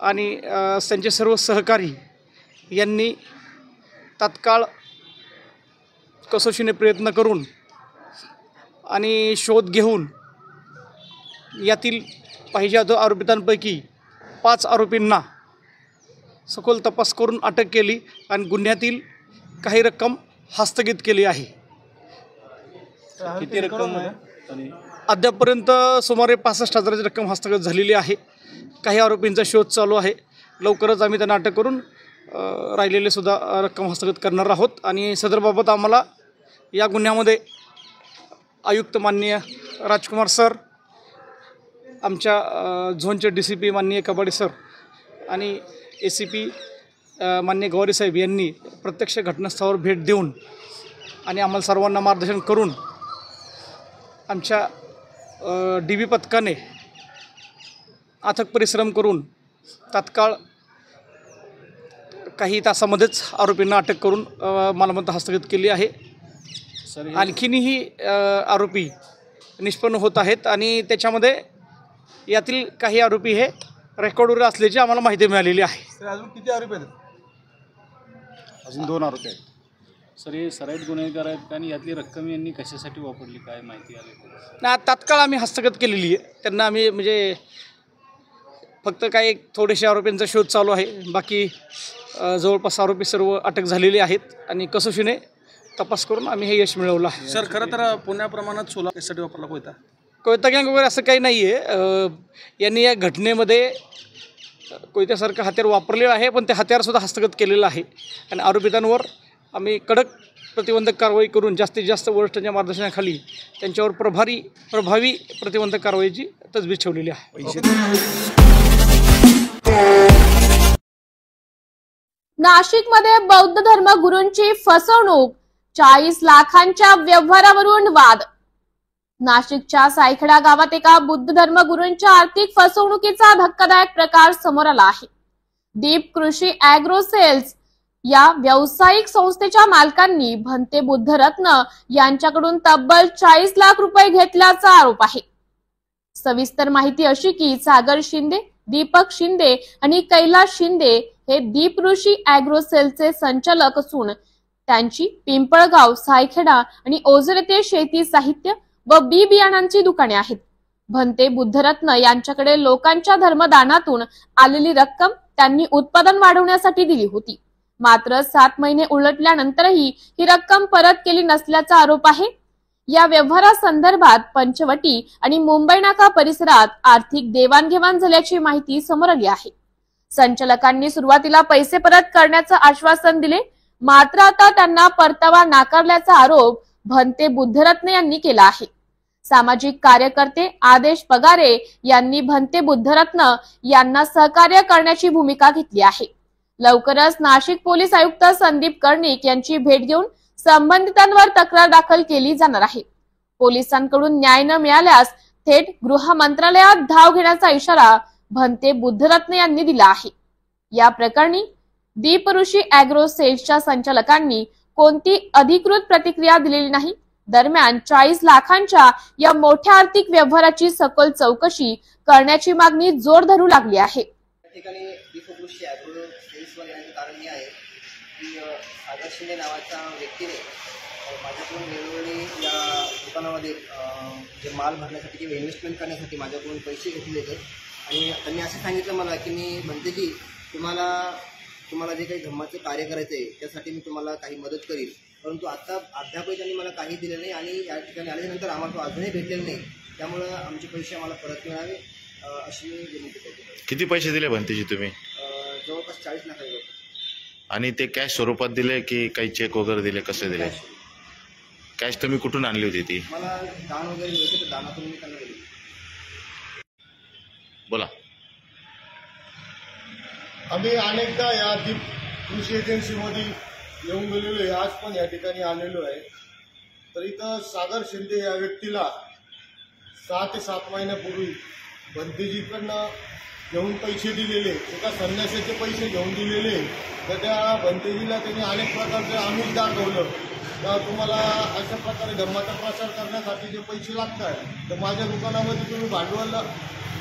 N: आणि त्यांचे सर्व सहकारी यांनी तात्काळ कसोशीने प्रयत्न करून आणि शोध घेऊन यातील पाहिजे आरोपितांपैकी 5 आरोपींना सखोल तपास करून अटक केली आणि गुन्ह्यातील काही रक्कम हस्तगत केली आहे.
I: किती रक्कम?
N: अद्यापर्यंत सुमारे 65,000ची रक्कम हस्तगत झालेली आहे. काही आरोपींचा शोध चालू आहे. लवकरच आम्ही त्यांना अटक करून राहिलेले सुद्धा रक्कम हस्तगत करणार आहोत. आणि सदरबाबत आम्हाला या गुन्ह्यामध्ये आयुक्त माननीय राजकुमार सर, आमच्या झोनचे DCP माननीय कबाडे सर आणि ACP माननीय गवारी साहेब यांनी प्रत्यक्ष घटनास्थळावर भेट देऊन आणि आम्हाला सर्वांना मार्गदर्शन करून आमच्या DB पथकाने अथक परिश्रम करून तात्काळ काही तासामध्येच आरोपींना अटक करून मालमत्ता हस्तगत केली आहे. आणखीनही आरोपी निष्पन्न होत आहेत आणि त्याच्यामध्ये यातील काही आरोपी हे रेकॉर्डवर असल्याची आम्हाला माहिती मिळालेली आहे.
I: अजून किती आरोपी आहेत?
O: अजून 2 आरोपी आहेत.
P: सर हे सराईत गुन्हेगार आहेत आणि यातली रक्कम यांनी कशासाठी वापरली, काय माहिती आली?
N: ना तात्काळ आम्ही हस्तगत केलेली आहे. त्यांना आम्ही म्हणजे फक्त काही थोडेसे आरोपींचा शोध चालू आहे. बाकी जवळपास आरोपी सर्व अटक झालेले आहेत आणि कसोशीने तपास करून आम्ही हे यश मिळवलं आहे.
I: सर खरं तर पुण्याप्रमाणात सोलापूरसाठी वापरला
N: कोयता गँग वगैरे असं काही नाही आहे. यांनी या घटनेमध्ये कोयत्यासारखं हत्यार वापरलेलं आहे, पण ते हत्यारसुद्धा हस्तगत केलेलं आहे आणि आरोपितांवर आम्ही कडक प्रतिबंधक कारवाई करून जास्तीत जास्त वरिष्ठांच्या मार्गदर्शनाखाली त्यांच्यावर प्रभावी प्रतिबंधक कारवाईची तजवीज ठेवलेली आहे.
A: नाशिकमध्ये बौद्ध धर्मगुरूंची फसवणूक, 40 लाखांच्या व्यवहारावरून वाद. नाशिकच्या सायखेडा गावात एका बुद्ध धर्मगुरूंच्या आर्थिक फसवणुकीचा धक्कादायक प्रकार समोर आला आहे. दीप कृषी ॲग्रो सेल्स या व्यावसायिक संस्थेच्या मालकांनी भंते बुद्धरत्न यांच्याकडून तब्बल 40 लाख रुपये घेतल्याचा आरोप आहे। सविस्तर माहिती अशी की सागर शिंदे, दीपक शिंदे आणि कैलास शिंदे हे दीप ऋषी ॲग्रो सेलचे संचालक असून त्यांची पिंपळगाव, सायखेडा आणि ओझर येथे शेती साहित्य व बी बियाणांची दुकाने आहेत। भंते बुद्धरत्न यांच्याकडे लोकांच्या धर्मदानातून आलेली रक्कम त्यांनी उत्पादन वाढवण्यासाठी दिली होती। मात्र 7 महिने उलटल्यानंतरही ही रक्कम परत केली नसल्याचा आरोप आहे। या व्यवहारासंदर्भात पंचवटी आणि मुंबई नाका परिसरात आर्थिक देवाणघेवाण झाल्याची माहिती समोर आली आहे। संचालकांनी सुरुवातीला पैसे परत करण्याचं आश्वासन दिले, मात्र आता त्यांना परतावा नाकारल्याचा आरोप भंते बुद्धरत्न यांनी केला आहे। सामाजिक कार्यकर्ते आदेश पगारे यांनी भंते बुद्धरत्न यांना सहकार्य करण्याची भूमिका घेतली आहे। लवकरच नाशिक पोलीस आयुक्त संदीप कर्णिक यांची भेट घेऊन संबंधितांवर तक्रार दाखल केली जाणार आहे। पोलिसांकडून न्याय न मिळाल्यास थेट गृह मंत्रालयात धाव घेण्याचा इशारा भंते बुद्धरत्न यांनी दिला आहे। या प्रकरणी दीप ऋषी ॲग्रो सेल्सच्या संचालकांनी कोणती अधिकृत प्रतिक्रिया दिलेली नाही। दरम्यान 40 लाखांच्या या मोठ्या आर्थिक व्यवहाराची सखोल चौकशी करण्याची मागणी जोर धरू लागली आहे।
Q: ठिकाणी दीप ऋषी ॲग्रो सेल्सवर येण्याचे कारण हे आहे की सागर शिंदे नावाच्या व्यक्तीने माझ्याकडून वेळोवेळी या दुकानामध्ये जे माल भरण्यासाठी किंवा इन्व्हेस्टमेंट करण्यासाठी माझ्याकडून पैसे घेतले होते आणि त्यांनी असं सांगितलं मला की मी म्हणते की तुम्हाला जे काही धम्माचं कार्य करायचं आहे त्यासाठी मी तुम्हाला काही मदत करीन, परंतु आता अद्यापही त्यांनी मला काही दिलं नाही आणि या ठिकाणी आल्यानंतर आम्हाला तो अजूनही भेटलेला नाही। त्यामुळे आमचे पैसे आम्हाला परत मिळावे अशी विनंती करतो।
R: किती पैसे दिले भंतेजी तुम्ही?
Q: जवळपास 40 लाख रुपये।
R: आणि ते कॅश स्वरूपात दिले की काही चेक वगैरे दिले, कसे दिले? कॅश तुम्ही कुठून आणली होती ती?
Q: मला दान वगैरे दिले तर दानातून मी त्यांना दिली।
R: बोला।
G: आम्ही अनेकदा या दीप कृषी एजन्सीमध्ये येऊन गेलेलो आहे, आज पण या ठिकाणी आलेलो आहे। तर इथं सागर शिंदे या व्यक्तीला 6 ते 7 महिन्यापूर्वी भंतेजीकडनं घेऊन पैसे दिलेले, एका संन्यासाचे पैसे घेऊन दिलेले। तर त्या भंतेजीला त्यांनी अनेक प्रकारचे आमिष दाखवलं का तुम्हाला अशा प्रकारे धर्माचा प्रचार करण्यासाठी जे पैसे लागतात तर माझ्या दुकानामध्ये तुम्ही भांडवल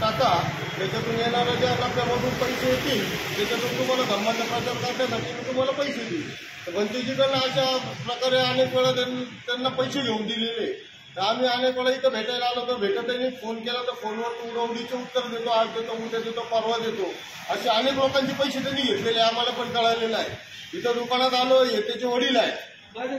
G: टाका, त्याच्यातून येणाऱ्या ज्या नफ्यामधून पैसे येतील त्याच्यातून तुम्हाला धर्माचा प्रचार करण्यासाठी मी तुम्हाला पैसे देईल। तर भंतेजीकडनं अशा प्रकारे अनेक वेळा त्यांना पैसे घेऊन दिलेले। तर आम्ही अनेक वेळा इथं भेटायला आलो तर भेटतही फोन केला तर फोनवर उडवडीचे उत्तर देतो, आज देतो, उद्या देतो, परवा देतो, असे अनेक लोकांचे पैसे त्यांनी घेतलेले आम्हाला पण कळालेलं आहे। इथं दुकानात आलो, हे त्याचे वडील आहेत,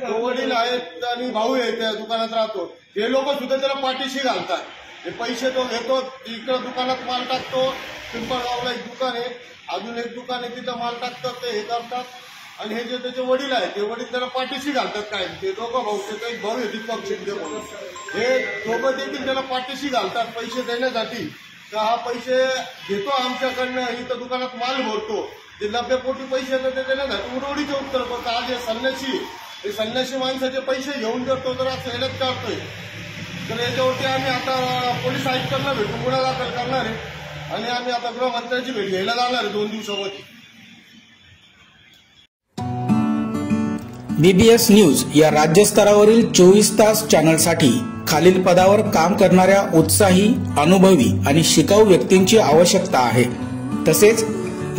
G: तो वडील आहेत आणि भाऊ आहे, त्या दुकानात राहतो, ते लोक सुद्धा त्याला पाठीशी घालतात। हे पैसे तो घेतो, इकडं दुकानात माल टाकतो, पिंपळगावला एक दुकान आहे, अजून एक दुकान आहे, तिथं माल टाकतात, ते हे करतात आणि हे जे त्याचे वडील आहेत ते वडील त्याला पाठीशी घालतात। काय ते दोघं भाऊ, ते एक भाऊ आहे दीपक शिंदे म्हणून, हे दोघं देखील त्याला पाठीशी घालतात पैसे देण्यासाठी। तर हा पैसे घेतो आमच्याकडनं, इथं दुकानात माल भरतो, ते नफ्यापोटी पैसे येतात ते देण्यासाठी उडवडीचे उत्तर करतो। आज हे संन्यासी माणसाचे पैसे घेऊन देतो तर असं हेडत काढतोय। तर याच्यावरती आम्ही आता पोलीस आयुक्तांना भेटून गुन्हा दाखल करणार आहे आणि आम्ही आता गृहमंत्र्यांची भेट घ्यायला जाणार आहे 2 दिवसामध्ये।
B: BBS न्यूज या राज्यस्तरावरील 24 तास चॅनलसाठी खालील पदावर काम करणाऱ्या उत्साही, अनुभवी आणि शिकाऊ व्यक्तींची आवश्यकता आहे। तसेच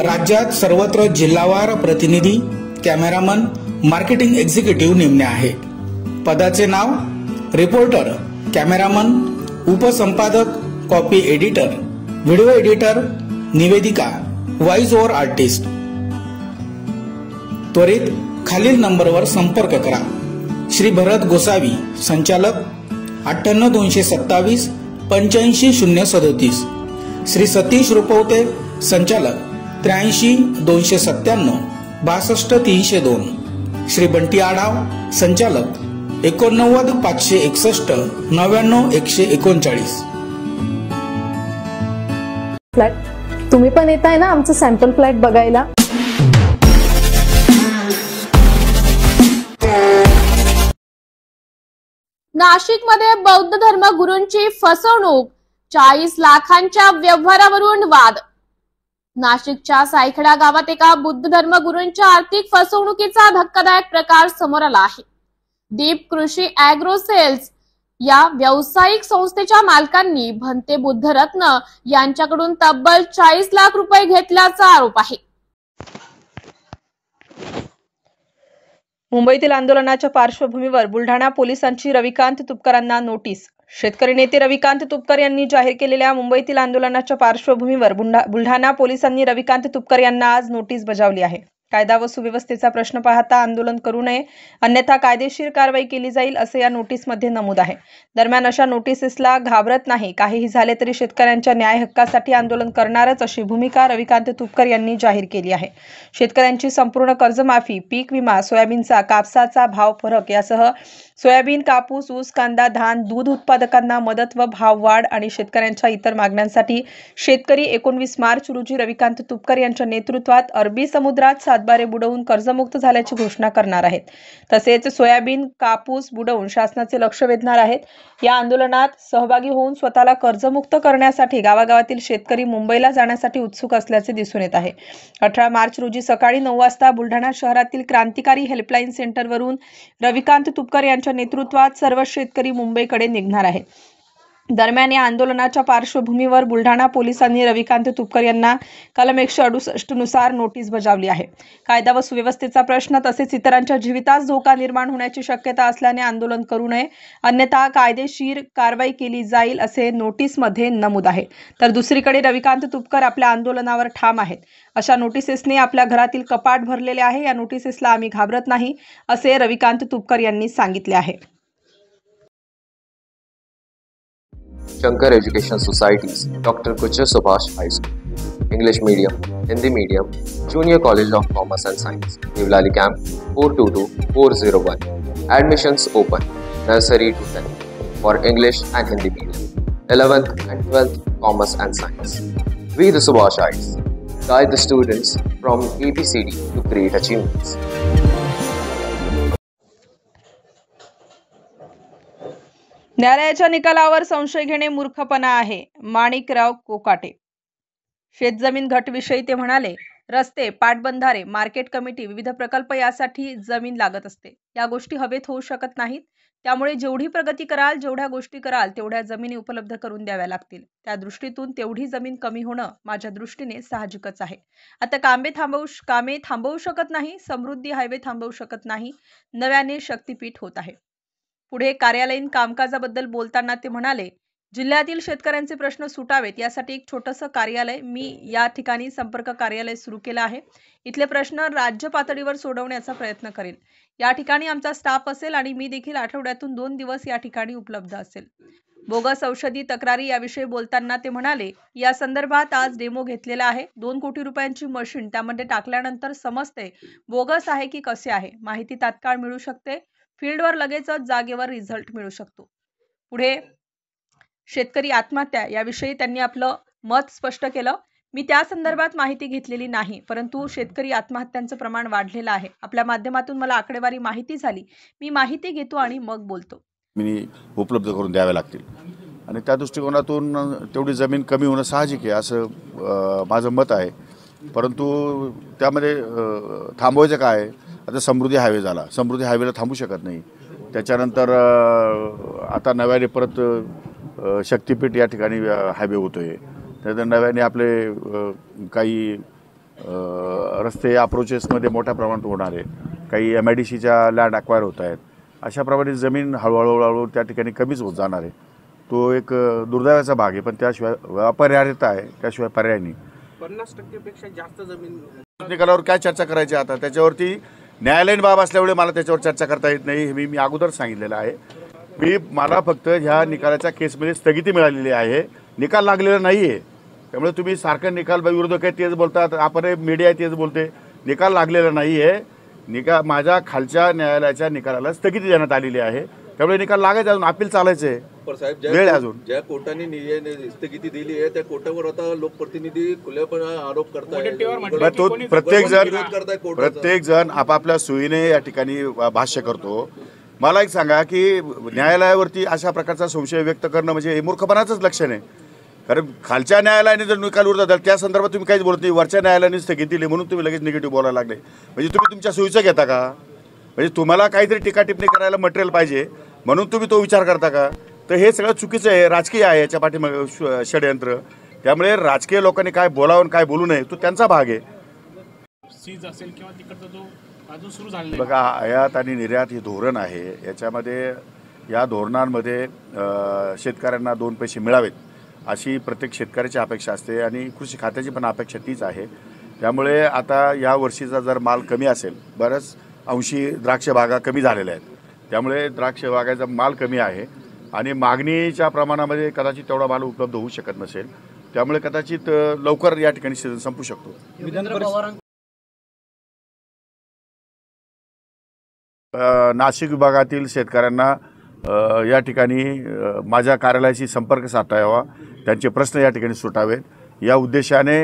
B: राज्यात सर्वत्र जिल्हावार प्रतिनिधी, कॅमेरामन, मार्केटिंग एक्झिक्युटिव्ह नेमणे आहे। पदाचे नाव: रिपोर्टर, कॅमेरामन, उपसंपादक, कॉपी एडिटर, व्हिडिओ एडिटर, निवेदिका, व्हॉइस ओव्हर आर्टिस्ट। त्वरित खालील नंबरवर संपर्क करा। श्री भरत गोसावी, संचालक, 98 227 85 037। श्री सतीश रुपवते, संचालक, 83 297 62 302। श्री बंटी आढाव, संचालक, 89 561 99 139।
S: फ्लॅट तुम्ही पण येताय ना आमचं सॅम्पल फ्लॅट बघायला?
A: नाशिकमध्ये बौद्ध धर्मगुरूंची फसवणूक, 40 लाखांच्या व्यवहारावरून वाद। नाशिकच्या सायखेडा गावात एका बुद्ध धर्मगुरूंच्या आर्थिक फसवणुकीचा धक्कादायक प्रकार समोर आला आहे. दीप कृषी ॲग्रो सेल्स या व्यावसायिक संस्थेच्या मालकांनी भंते बुद्धरत्न यांच्याकडून तब्बल 40 लाख रुपये घेतल्याचा आरोप आहे.
C: मुंबईतील आंदोलनाच्या पार्श्वभूमीवर बुलढाणा पोलिसांची रविकांत तुपकरांना नोटीस. शेतकरी नेते रविकांत तुपकर यांनी जाहीर केलेल्या मुंबईतील आंदोलनाच्या पार्श्वभूमीवर बुलढाणा पोलिसांनी रविकांत तुपकर यांना आज नोटीस बजावली आहे. कायदा व सुव्यवस्थेचा प्रश्न पाहता आंदोलन करू नये, अन्यथा कायदेशीर कारवाई केली जाईल असे या नोटीसमध्ये नमूद आहे. दरम्यान अशा नोटीसला घाबरत नाही, काहीही झाले तरी शेतकऱ्यांच्या न्याय हक्कासाठी आंदोलन करणारच अशी भूमिका रविकांत तुपकर यांनी जाहीर केली आहे. शेतकऱ्यांची संपूर्ण कर्जमाफी, पीक विमा, सोयाबीनचा कापसाचा भाव फरक यासह सोयाबीन, कापूस, ऊस, कांदा, धान, दूध उत्पादकांना मदत व भाव वाढ आणि शेतकऱ्यांच्या इतर मागण्यांसाठी शेतकरी 19 मार्च रोजी रविकांत तुपकर यांच्या नेतृत्वात अरबी समुद्रात सातबारे बुडवून कर्जमुक्त झाल्याची घोषणा करणार आहेत. तसेच सोयाबीन, कापूस बुडवून शासनाचे लक्ष वेधणार आहेत. या आंदोलनात सहभागी होऊन स्वतःला कर्जमुक्त करण्यासाठी गावागावातील शेतकरी मुंबईला जाण्यासाठी उत्सुक असल्याचे दिसून येत आहे. 18 मार्च रोजी सकाळी 9 वाजता बुलढाणा शहरातील क्रांतिकारी हेल्पलाईन सेंटरवरून रविकांत तुपकर यांच्या नेतृत्वात सर्व शेतकरी मुंबईकडे निघणार आहेत. दरम्यान या आंदोलनाच्या पार्श्वभूमीवर बुलढाणा पोलिसांनी रविकांत तुपकर यांना कलम 168 नुसार नोटीस बजावली आहे. कायदा व सुव्यवस्थेचा प्रश्न तसेच इतरांच्या जीवितास धोका निर्माण होण्याची शक्यता असल्याने आंदोलन करू नये, अन्यथा कायदेशीर कारवाई केली जाईल असे नोटीसमध्ये नमूद आहे. तर दुसरीकडे रविकांत तुपकर आपल्या आंदोलनावर ठाम आहेत. अशा नोटिसेसने आपल्या घरातील कपाट भरलेले आहे. या नोटिसेसला आम्ही घाबरत नाही असे रविकांत तुपकर यांनी सांगितले आहे.
H: Shankar Education Societies, Dr. Kuchar Subhash High School, English Medium, Hindi Medium, Junior College of Commerce and Science, Nivlali Camp, 422-401. Admissions open, nursery to 10th, for English and Hindi Medium, 11th and 12th Commerce and Science. We the Subhashites guide the students from ABCD to great achievements.
C: न्यायालयाच्या निकालावर संशय घेणे मूर्खपणा आहे, माणिकराव कोकाटे. शेतजमीन घटविषयी ते म्हणाले, रस्ते, पाटबंधारे, मार्केट कमिटी, विविध प्रकल्प यासाठी जमीन लागत असते. या गोष्टी हवेत होऊ शकत नाहीत. त्यामुळे जेवढी प्रगती कराल, जेवढ्या गोष्टी कराल, तेवढ्या जमिनी उपलब्ध करून द्याव्या लागतील. त्या दृष्टीतून तेवढी जमीन कमी होणं माझ्या दृष्टीने साहजिकच आहे. आता कामे थांबवू शकत नाही, समृद्धी हायवे थांबवू शकत नाही, नव्याने शक्तीपीठ होत आहे. पुढे कार्यालयीन कामकाजाबद्दल बोलताना ते म्हणाले, जिल्ह्यातील शेतकऱ्यांचे प्रश्न सुटावेत यासाठी एक छोटंसं कार्यालय मी या ठिकाणी संपर्क कार्यालय सुरू केलं आहे. इथले प्रश्न राज्य पातळीवर सोडवण्याचा प्रयत्न करेल. या ठिकाणी आमचा स्टाफ असेल आणि मी देखील आठवड्यातून 2 दिवस या ठिकाणी उपलब्ध असेल. बोगस औषधी तक्रारी याविषयी बोलताना ते म्हणाले, या संदर्भात आज डेमो घेतलेला आहे. 2 कोटी रुपयांची मशीन त्यामध्ये टाकल्यानंतर समजते बोगस आहे की कसे आहे. माहिती तात्काळ मिळू शकते. फील्डवर लगेचच जागेवर रिझल्ट मिळू शकतो. पुढे शेतकरी आत्महत्या याविषयी त्यांनी आपलं मत स्पष्ट केलं. मी त्या संदर्भात माहिती घेतलेली नाही, परंतु शेतकरी आत्महत्यांचं प्रमाण वाढलेलं आहे. आपल्या माध्यमातून मला आकडेवारी माहिती झाली. मी माहिती घेतो आणि मग बोलतो.
O: मी उपलब्ध करून द्यावे लागतील आणि त्या दृष्टिकोनातून तेवढी जमीन कमी होणं साहजिक आहे असं माझं मत आहे. परंतु त्यामध्ये थांबवायचं काय? आता समृद्धी हायवे झाला, समृद्धी हायवेला थांबू शकत नाही. त्याच्यानंतर आता नव्याने परत शक्तीपीठ या ठिकाणी हायवे होतो आहे. त्यानंतर नव्याने आपले काही रस्ते अप्रोचेसमध्ये मोठ्या प्रमाणात होणार आहे. काही MIDCच्या लँड अक्वायर होत आहेत. अशाप्रमाणे जमीन हळूहळू त्या ठिकाणी कमीच होत जाणार आहे. तो एक दुर्दैवाचा भाग आहे, पण त्याशिवाय अपरिहार्यता आहे, त्याशिवाय पर्याय नाही.
N: 50% जास्त जमीन
O: निकालावर काय चर्चा करायची आता? त्याच्यावरती न्यायालयीन बाब असल्यामुळे मला त्याच्यावर चर्चा करता येत नाही. हे मी अगोदर सांगितलेलं आहे. मला फक्त ह्या निकालाच्या केसमध्ये स्थगिती मिळालेली आहे, निकाल लागलेला नाही आहे. त्यामुळे तुम्ही सारखं निकाल विरोधक आहे तेच बोलतात, आपण मीडिया तेच बोलते. निकाल लागलेला नाही आहे. माझ्या खालच्या न्यायालयाच्या निकालाला स्थगिती देण्यात आलेली आहे. त्यामुळे निकाल लागायचा, अजून अपील चालायचं आहे. वेळ अजून
T: ज्या कोर्टाने स्थगिती दिली आहे त्या कोर्टावर आता लोकप्रतिनिधी खुलेपणे आरोप करतायत.
O: तो प्रत्येक जण आपापल्या सोयीने या ठिकाणी भाष्य करतो. मला एक सांगा की न्यायालयावरती अशा प्रकारचा संशय व्यक्त करणं म्हणजे हे मूर्खपणाचंच लक्षण आहे. कारण खालच्या न्यायालयाने जर निकाल उरतात त्या संदर्भात तुम्ही काहीच बोलत नाही, वरच्या न्यायालयाने स्थगिती दिली म्हणून तुम्ही लगेच निगेटिव्ह बोलायला लागले. म्हणजे तुम्ही तुमच्या सोयीचं घेता का? म्हणजे तुम्हाला काहीतरी टीका टिप्पणी करायला मटेरियल पाहिजे म्हणून तुम्ही तो विचार करता का? तर हे सगळं चुकीचं आहे, राजकीय आहे याच्या पाठीमागे षडयंत्र. त्यामुळे राजकीय लोकांनी काय बोलावं काय बोलू नये तो त्यांचा भाग आहे.
P: सीज असेल किंवा तिकडचा जो अजून सुरू झालेला
O: बघा, आयात आणि निर्यात हे धोरण आहे. याच्यामध्ये या धोरणांमध्ये शेतकऱ्यांना 2 पैसे मिळावेत अशी प्रत्येक शेतकऱ्याची अपेक्षा असते आणि कृषी खात्याची पण अपेक्षा तीच आहे. त्यामुळे आता या वर्षीचा जर माल कमी असेल, बरंच अंशी द्राक्ष बागा कमी झालेल्या आहेत, त्यामुळे द्राक्ष बागाचा माल कमी आहे आणि मागणीच्या प्रमाणामध्ये कदाचित तेवढा माल उपलब्ध होऊ शकत नसेल. त्यामुळे कदाचित लवकर या ठिकाणी सीझन संपू शकतो. नाशिक विभागातील शेतकऱ्यांना या ठिकाणी माझ्या कार्यालयाशी संपर्क साधता यावा, त्यांचे प्रश्न या ठिकाणी सुटावेत या उद्देशाने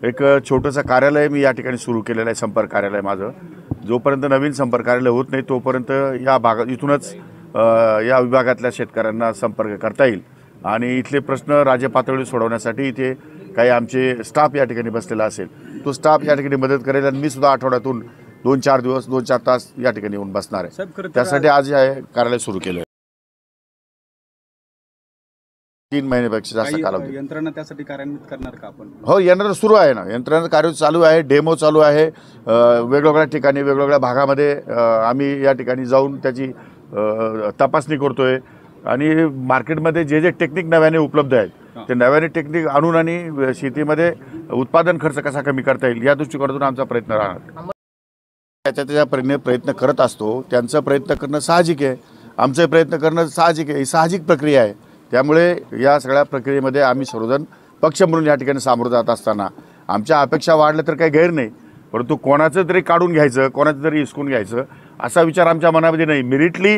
O: एक छोटंसं कार्यालय मी या ठिकाणी सुरू केलेलं आहे, संपर्क कार्यालय माझं. जोपर्यंत नवीन संपर्क कार्यालय होत नाही तोपर्यंत या भागात इथूनच या विभागातल्या शेतकऱ्यांना संपर्क करता येईल आणि इथले प्रश्न राज्य पातळीवर सोडवण्यासाठी इथे काही आमचे स्टाफ या ठिकाणी बसलेला असेल, तो स्टाफ या ठिकाणी मदत करेल आणि मी सुद्धा आठवड्यातून 2-4 दिवस 2-4 तास या ठिकाणी येऊन बसणार आहे. त्यासाठी आज हे कार्यालय सुरू केलं आहे. 3 महिन्यापेक्षा जास्त कालावधी.
P: यंत्रणा त्यासाठी कार्यान्वित करणार का आपण?
O: हो, यंत्रणा सुरू आहे ना, यंत्रणा कार्य चालू आहे, डेमो चालू आहे. वेगवेगळ्या ठिकाणी वेगवेगळ्या भागामध्ये आम्ही या ठिकाणी जाऊन त्याची तपासणी करतोय आणि मार्केटमध्ये जे जे टेक्निक नव्याने उपलब्ध आहेत ते नव्याने टेक्निक आणून आणि शेतीमध्ये उत्पादन खर्च कसा कमी करता येईल या दृष्टिकोनातून आमचा प्रयत्न राहणार. त्याच्या प्रयत्न करत असतो, त्यांचा प्रयत्न करणं साहजिक आहे, आमचे प्रयत्न करणं साहजिक आहे, ही साहजिक प्रक्रिया आहे. त्यामुळे या सगळ्या प्रक्रियेमध्ये आम्ही सर्वजण पक्ष म्हणून या ठिकाणी सामोरं जात असताना आमच्या अपेक्षा वाढल्या तर काही गैर नाही, परंतु कोणाचं तरी काढून घ्यायचं, कोणाचं तरी हिसकून घ्यायचं असा विचार आमच्या मनामध्ये नाही. मेरिटली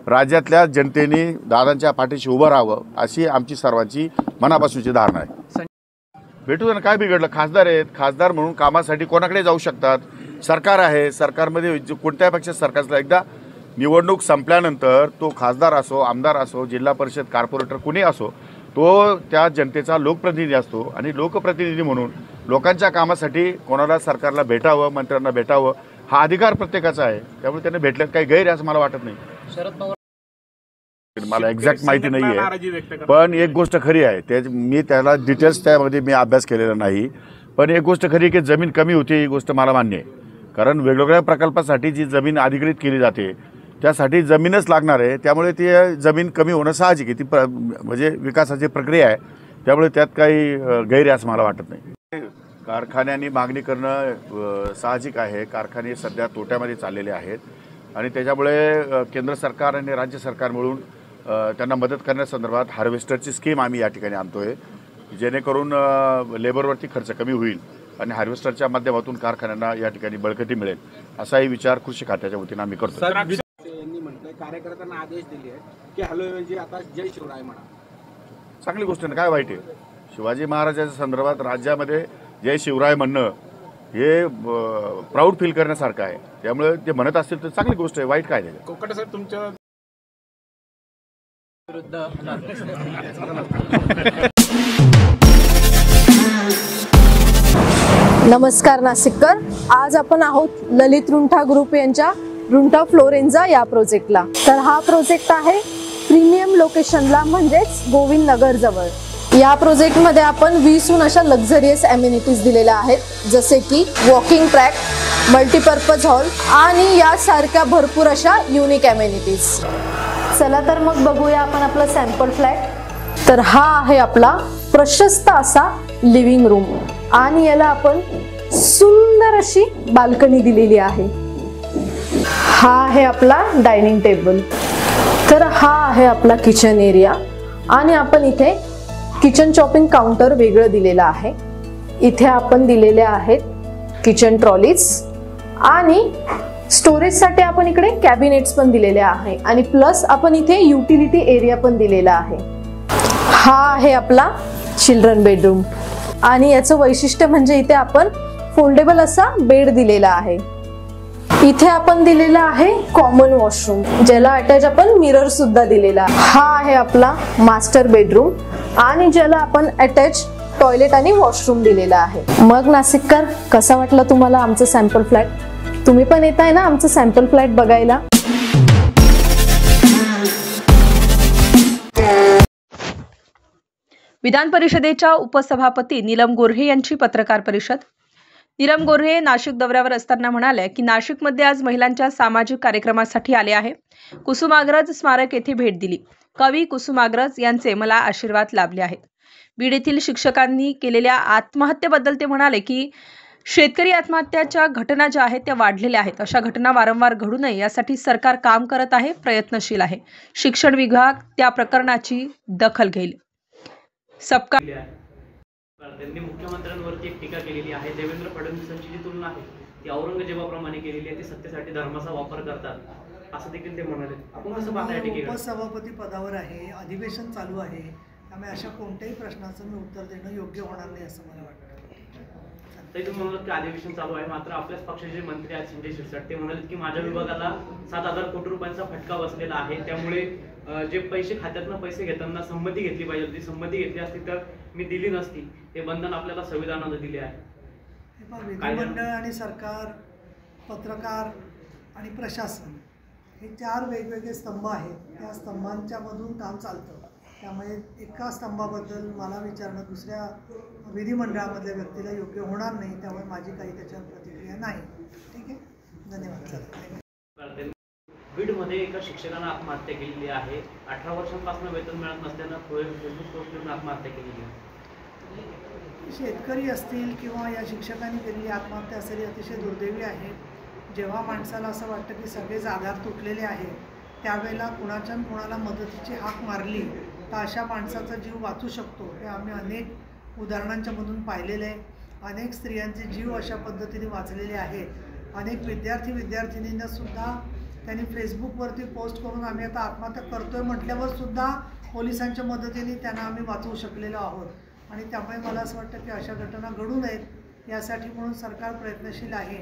O: राज्यातल्या जनतेने दादांच्या पाठीशी उभं राहावं अशी आमची सर्वांची मनापासूनची धारणा आहे. भेटू ना, काय बिघडलं? खासदार आहेत, खासदार म्हणून कामासाठी कोणाकडे जाऊ शकतात. सरकार आहे, सरकारमध्ये कोणत्यापेक्षा सरकारला एकदा निवडणूक संपल्यानंतर तो खासदार असो, आमदार असो, जिल्हा परिषद, कॉर्पोरेटर कुणी असो, तो त्या जनतेचा लोकप्रतिनिधी असतो आणि लोकप्रतिनिधी म्हणून लोकांच्या कामासाठी कोणाला सरकारला भेटावं, मंत्र्यांना भेटावं हा अधिकार प्रत्येकाचा आहे. त्यामुळे त्यांना भेटल्यात काही गैर असं मला वाटत नाही. शरद पवार मला एक्झॅक्ट माहिती नाही आहे, पण एक गोष्ट खरी आहे, ते मी त्याला डिटेल्स त्यामध्ये मी अभ्यास केलेला नाही, पण एक गोष्ट खरी की जमीन कमी होती ही गोष्ट मला मान्य आहे. कारण वेगवेगळ्या प्रकल्पासाठी जी जमीन अधिकृत केली जाते त्यासाठी जमीनच लागणार आहे, त्यामुळे ती जमीन कमी होणं साहजिक आहे. ती म्हणजे विकासाची प्रक्रिया आहे, त्यामुळे त्यात काही गैर असं मला वाटत नाही. कारखान्यांनी मागणी करणं साहजिक आहे. कारखाने सध्या तोट्यामध्ये चाललेले आहेत आणि त्याच्यामुळे केंद्र सरकार आणि राज्य सरकार मिळून त्यांना मदत करण्यासंदर्भात हार्वेस्टरची स्कीम आम्ही या ठिकाणी आणतोय, जेणेकरून लेबरवरती खर्च कमी होईल आणि हार्वेस्टरच्या माध्यमातून कारखान्यांना या ठिकाणी बळकटी मिळेल असाही विचार कृषी खात्याच्या वतीनं आम्ही करतो.
U: यांनी म्हटलंय कार्यकर्त्यांना आदेश दिले आहेत की हॅलोऐवजी आता जय शिवराय म्हणा.
O: चांगली गोष्ट आहे, काय वाईट आहे? शिवाजी महाराजांच्या संदर्भात राज्यामध्ये जय शिवराय म्हणणं हे प्राऊड फील करण्यासारखं आहे. त्यामुळे ते म्हणत असतील तर चांगली गोष्ट आहे, वाईट काय नाही.
U: कोकटे साहेब तुमच्या विरुद्ध
S: नमस्कार नाशिककर, आज आपण आहोत ललित रुंठा ग्रुप यांच्या रुंठा फ्लोरेन्झा या प्रोजेक्टला. तर हा प्रोजेक्ट आहे प्रीमियम लोकेशनला, म्हणजेच गोविंद नगर जवळ. या प्रोजेक्टमध्ये आपण 20हून अशा लक्झरियस ॲम्युनिटीज दिलेल्या आहेत, जसे की वॉकिंग ट्रॅक, मल्टीपर्पज हॉल आणि यासारख्या भरपूर अशा युनिक ॲम्युनिटीज. चला तर मग बघूया आपण आपला सॅम्पल फ्लॅट. तर हा आहे आपला प्रशस्त असा लिव्हिंग रूम आणि याला आपण सुंदर अशी बाल्कनी दिलेली आहे. हा आहे आपला डायनिंग टेबल. तर हा आहे आपला किचन एरिया आणि आपण इथे किचन चॉपिंग काउंटर वेगळं दिलेलं आहे. इथे आपण दिलेले आहेत किचन ट्रॉलीज आणि स्टोरेजसाठी आपण इकडे कॅबिनेट्स पण दिलेले आहे आणि प्लस आपण इथे युटिलिटी एरिया पण दिलेला आहे. हा आहे आपला चिल्ड्रन बेडरूम आणि याचं वैशिष्ट्य म्हणजे इथे आपण फोल्डेबल असा बेड दिलेला आहे. इथे आपण दिलेला आहे कॉमन वॉशरूम, ज्याला अटॅच आपण मिरर सुद्धा दिलेला. हा आहे आपला मास्टर बेडरूम आणि ज्याला आपण अटॅच टॉयलेट आणि वॉशरूम दिलेला आहे. मग नाशिककर, कसा वाटला तुम्हाला आमचं सॅम्पल फ्लॅट? तुम्ही पण येत आहे ना आमचं सॅम्पल फ्लॅट बघायला?
C: विधान परिषदेच्या उपसभापती नीलम गोऱ्हे यांची पत्रकार परिषद. नीलम गोऱ्हे नाशिक दौऱ्यावर असताना म्हणाल्या की नाशिकमध्ये आज महिलांच्या सामाजिक कार्यक्रमासाठी आले आहे. कुसुमाग्रज स्मारक येथे भेट दिली. कवी कुसुमाग्रज यांचे मला आशीर्वाद लाभले आहेत. बीड येथील शिक्षकांनी केलेल्या आत्महत्येबद्दल ते म्हणाले की शेतकरी आत्महत्याच्या घटना ज्या आहेत त्या वाढलेल्या आहेत. अशा घटना वारंवार घडू नये यासाठी सरकार काम करत आहे, प्रयत्नशील आहे. शिक्षण विभाग त्या प्रकरणाची दखल घेईल. सबका
J: त्यांनी मुख्यमंत्र्यांवरती एक टीका केलेली आहे. देवेंद्र फडणवीसांची जी तुलना आहे ती औरंगजेबाप्रमाणे केलेली आहे. ते सत्तेसाठी धर्माचा वापर करतात असं देखील ते म्हणाले. आपण कसं पाहता या टीकेकडे?
F: उपसभापती पदावर आहे, अधिवेशन चालू आहे, त्यामुळे अशा कोणत्याही प्रश्नाचं मी उत्तर देणं योग्य होणार नाही असं मला वाटतं.
J: तरी तुम्ही म्हणालात की अधिवेशन चालू आहे, मात्र आपल्याच पक्षाचे मंत्री आहेत संजय शिरसाट, ते म्हणाले की माझ्या विभागाला 7,000 कोटी रुपयांचा फटका बसलेला आहे. त्यामुळे जे पैसे खात्यातनं पैसे घेताना संमती घेतली पाहिजे होती, संमती घेतली असती तर मी दिली नसती. हे बंधन आपल्याला संविधानानं दिले आहे.
F: विधिमंडळ आणि सरकार, पत्रकार आणि प्रशासन हे 4 वेगवेगळे स्तंभ आहेत. त्या स्तंभांच्या मधून काम चालतं. त्यामुळे एका स्तंभाबद्दल मला विचारणं दुसऱ्या विधिमंडळामधल्या व्यक्तीला योग्य होणार नाही. त्यामुळे माझी काही त्याच्यावर प्रतिक्रिया नाही. ठीक आहे, धन्यवाद.
J: बीडमध्ये एका शिक्षकानं आत्महत्या केलेली आहे. 18 वर्षांपासून वेतन मिळत नसल्यानं फेसबुक पोस्ट करून आत्महत्या केलेली आहे.
F: शेतकरी असतील किंवा या शिक्षकांनी केलेली आत्महत्या असेल ही अतिशय दुर्दैवी आहे. जेव्हा माणसाला असं वाटतं की सगळेच आधार तुटलेले आहेत, त्यावेळेला कुणाच्या कुणाला मदतीची हाक मारली तर अशा माणसाचा जीव वाचू शकतो. हे आम्ही अनेक उदाहरणांच्या मधून पाहिलेलं आहे. अनेक स्त्रियांचे जीव अशा पद्धतीने वाचलेले आहेत. अनेक विद्यार्थिनींना सुद्धा त्यांनी फेसबुकवरती पोस्ट करून आम्ही आता आत्महत्या करतोय म्हटल्यावर सुद्धा पोलिसांच्या मदतीने त्यांना आम्ही वाचवू शकलेलो आहोत. आणि त्यामुळे मला असं वाटतं की अशा घटना घडू नयेत यासाठी म्हणून सरकार प्रयत्नशील आहे.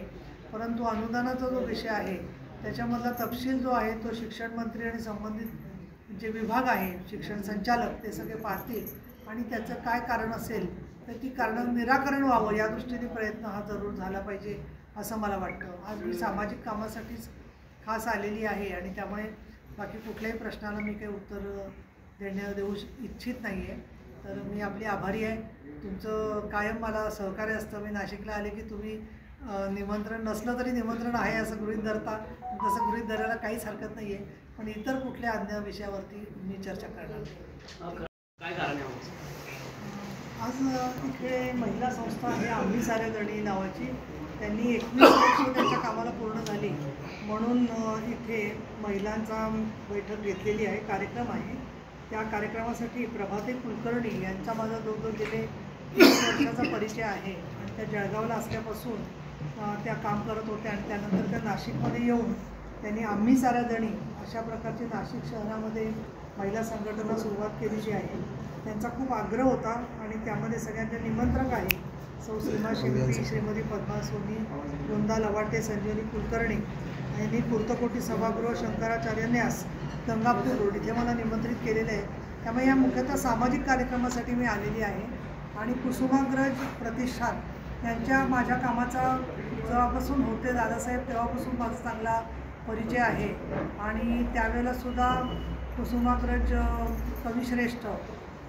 F: परंतु अनुदानाचा जो विषय आहे त्याच्यामधला तपशील जो आहे तो शिक्षण मंत्री आणि संबंधित जे विभाग आहे, शिक्षण संचालक, ते सगळे पाहतील आणि त्याचं काय कारण असेल तर ती कारणं निराकरण व्हावं या दृष्टीने प्रयत्न हा जरूर झाला पाहिजे असं मला वाटतं. आज मी सामाजिक कामासाठीच खास आलेली आहे आणि त्यामुळे बाकी कुठल्याही प्रश्नाला मी काही उत्तर देऊ इच्छित नाही आहे. तर मी आपली आभारी आहे. तुमचं कायम मला सहकार्य असतं. मी नाशिकला आले की तुम्ही निमंत्रण नसलं तरी निमंत्रण आहे असं गृहीत धरता. तसं गृहीत धरायला काहीच हरकत नाही आहे. पण इतर कुठल्या अन्य विषयावरती मी चर्चा करणार नाही.
J: काय कारण आहे?
F: आज इथे महिला संस्था आहे आम्ही साऱ्या जणी नावाची, त्यांनी 21 वर्ष त्यांच्या कामाला पूर्ण झाली म्हणून इथे महिलांचा बैठक घेतलेली आहे, कार्यक्रम आहे. त्या कार्यक्रमासाठी प्रभाते कुलकर्णी यांचा माझा जवळजवळ गेले 20 वर्षाचा परिचय आहे आणि त्या जळगावला असल्यापासून त्या काम करत होत्या आणि त्यानंतर त्या नाशिकमध्ये येऊन त्यांनी आम्ही साऱ्या जणी अशा प्रकारची नाशिक शहरामध्ये महिला संघटना सुरुवात केलेली आहे. त्यांचा खूप आग्रह होता आणि त्यामध्ये सगळ्यांचे निमंत्रक आहे. सौ सीमा शिंपी, श्रीमती पद्मा सोनी, वृंदा लवाटे, संजीवनी कुलकर्णी यांनी कुर्तकोटी सभागृह, शंकराचार्य न्यास, गंगापूर रोड इथे मला निमंत्रित केलेलं आहे. त्यामुळे या मुख्यतः सामाजिक कार्यक्रमासाठी मी आलेली आहे. आणि कुसुमाग्रज प्रतिष्ठान यांच्या माझ्या कामाचा जेव्हापासून होते दादासाहेब तेव्हापासून माझा चांगला परिचय आहे. आणि त्यावेळेलासुद्धा कुसुमाग्रज कविश्रेष्ठ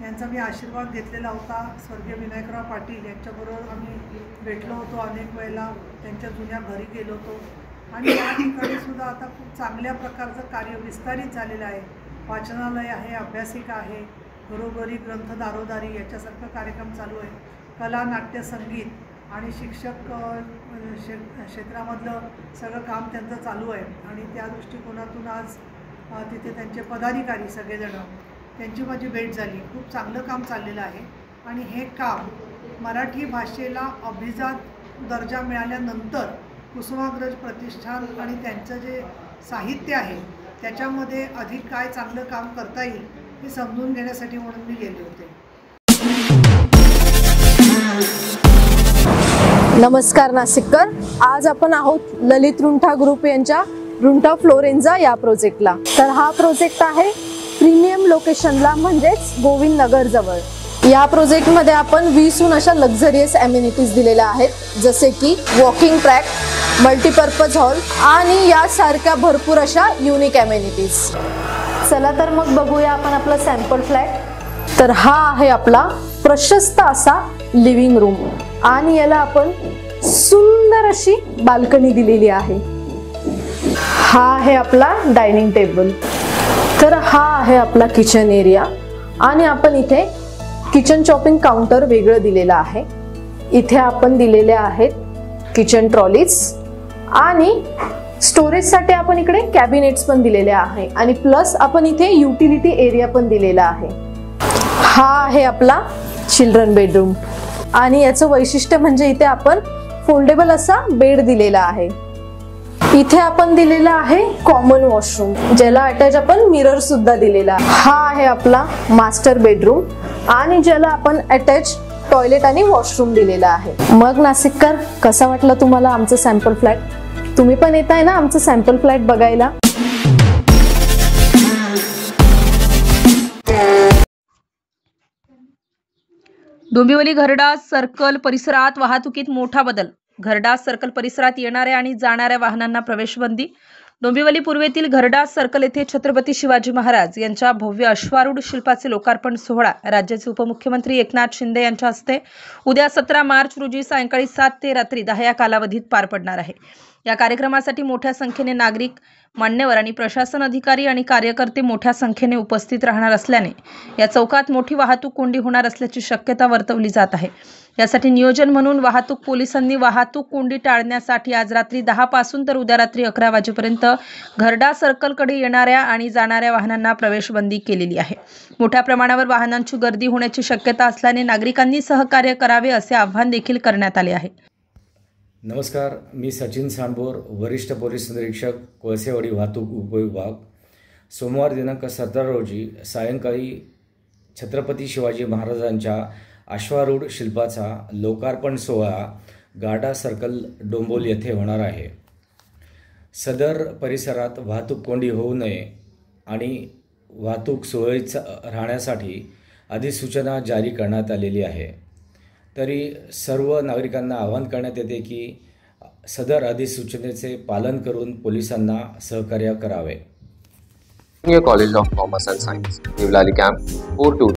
F: यांचा मी आशीर्वाद घेतलेला होता. स्वर्गीय विनायकराव पाटील यांच्याबरोबर आम्ही भेटलो होतो अनेक वेळेला, त्यांच्या जुन्या घरी गेलो होतो. आणि या ठिकाणीसुद्धा आता खूप चांगल्या प्रकारचं कार्य विस्तारित झालेलं आहे. वाचनालय आहे, अभ्यासिका आहे, घरोघरी ग्रंथ दारोदारी याच्यासारखं कार्यक्रम चालू आहे. कला, नाट्य, संगीत आणि शिक्षक क्षेत्रामधलं सगळं काम त्यांचं चालू आहे. आणि त्या दृष्टिकोनातून आज तिथे त्यांचे पदाधिकारी सगळेजणं त्यांची माझी भेट झाली. खूप चांगलं काम चाललेलं आहे. आणि हे काम मराठी भाषेला अभिजात दर्जा मिळाल्यानंतर कुसुमाग्रज प्रतिष्ठान आणि त्यांचं जे साहित्य आहे त्याच्यामध्ये अधिक काय चांगलं काम करता येईल हे समजून घेण्यासाठी म्हणून मी गेले होते.
S: नमस्कार नाशिककर, आज आपण आहोत ललित रुंठा ग्रुप यांच्या रुंठा फ्लोरेन्झा या प्रोजेक्टला. तर हा प्रोजेक्ट आहे प्रीमियम लोकेशनला, म्हणजेच गोविंद नगर जवळ. या प्रोजेक्टमध्ये आपण 20हून अशा लक्झरियस ॲम्युनिटीज दिलेल्या आहेत, जसे की वॉकिंग ट्रॅक, मल्टीपर्पज हॉल आणि यासारख्या भरपूर अशा युनिक ॲम्युनिटीज. चला तर मग बघूया आपण आपला सॅम्पल फ्लॅट. तर हा आहे आपला प्रशस्त असा लिव्हिंग रूम आणि याला आपण सुंदर अशी बाल्कनी दिलेली आहे. हा आहे आपला डायनिंग टेबल. तर हा आहे आपला किचन एरिया आणि आपण इथे किचन चॉपिंग काउंटर वेगळं दिलेलं आहे. इथे आपण दिलेले आहेत किचन ट्रॉलीज आणि स्टोरेजसाठी आपण इकडे कॅबिनेट्स पण दिलेले आहे आणि प्लस आपण इथे युटिलिटी एरिया पण दिलेला आहे. हा आहे आपला चिल्ड्रन बेडरूम आणि याचं वैशिष्ट्य म्हणजे इथे आपण फोल्डेबल असा बेड दिलेला आहे. इथे आपण दिलेला आहे कॉमन वॉशरूम, ज्याला अटॅच आपण मिरर सुद्धा दिलेला. हा आहे आपला मास्टर बेडरूम आणि ज्याला आपण अटॅच टॉयलेट आणि वॉशरूम दिलेला आहे. मग नाशिककर, कसा वाटलं तुम्हाला आमचं सॅम्पल फ्लॅट? तुम्ही पण येत आहे ना आमचं सॅम्पल फ्लॅट बघायला?
C: डोंबिवली घरडास सर्कल परिसरात वाहतुकीत मोठा बदल. घरडास सर्कल परिसरात येणाऱ्या आणि जाणाऱ्या वाहनांना प्रवेशबंदी. डोंबिवली पूर्वेतील घरडास सर्कल येथे छत्रपती शिवाजी महाराज यांच्या भव्य अश्वारूढ शिल्पाचे लोकार्पण सोहळा राज्याचे उपमुख्यमंत्री एकनाथ शिंदे यांच्या हस्ते उद्या 17 मार्च रोजी सायंकाळी 7 ते रात्री 10 या कालावधीत पार पडणार आहे. या कार्यक्रमासाठी मोठ्या संख्येने नागरिक, मान्यवर आणि प्रशासन अधिकारी आणि कार्यकर्ते मोठ्या संख्येने उपस्थित राहणार असल्याने या चौकात मोठी वाहतूक कोंडी होणार असल्याची शक्यता वर्तवली जात आहे. यासाठी नियोजन म्हणून वाहतूक पोलिसांनी वाहतूक कोंडी टाळण्यासाठी आज रात्री 10 पासून तर उद्या रात्री 11 वाजेपर्यंत घरडा सर्कलकडे येणाऱ्या आणि जाणाऱ्या वाहनांना प्रवेशबंदी केलेली आहे. मोठ्या प्रमाणावर वाहनांची गर्दी होण्याची शक्यता असल्याने नागरिकांनी सहकार्य करावे असे आवाहन देखील करण्यात आले आहे.
D: नमस्कार, मी सचिन सांडबोर, वरिष्ठ पोलीस निरीक्षक, कोळसेवाडी वाहतूक उपविभाग. सोमवार दिनांक 17 रोजी सायंकाळी छत्रपती शिवाजी महाराजांच्या अश्वारूढ शिल्पाचा लोकार्पण सोहळा गाडा सर्कल डोंबिवली येथे होणार आहे. सदर परिसरात वाहतूक कोंडी होऊ नये आणि वाहतूक सुरळीत राहण्यासाठी अधिसूचना जारी करण्यात आलेली आहे. तरी सर्व नागरिकांना आवाहन करण्यात येते की सदर अधिसूचनेचे पालन करून पोलिसांना सहकार्य करावे.
H: Junior college of commerce and science, Nivlali camp 422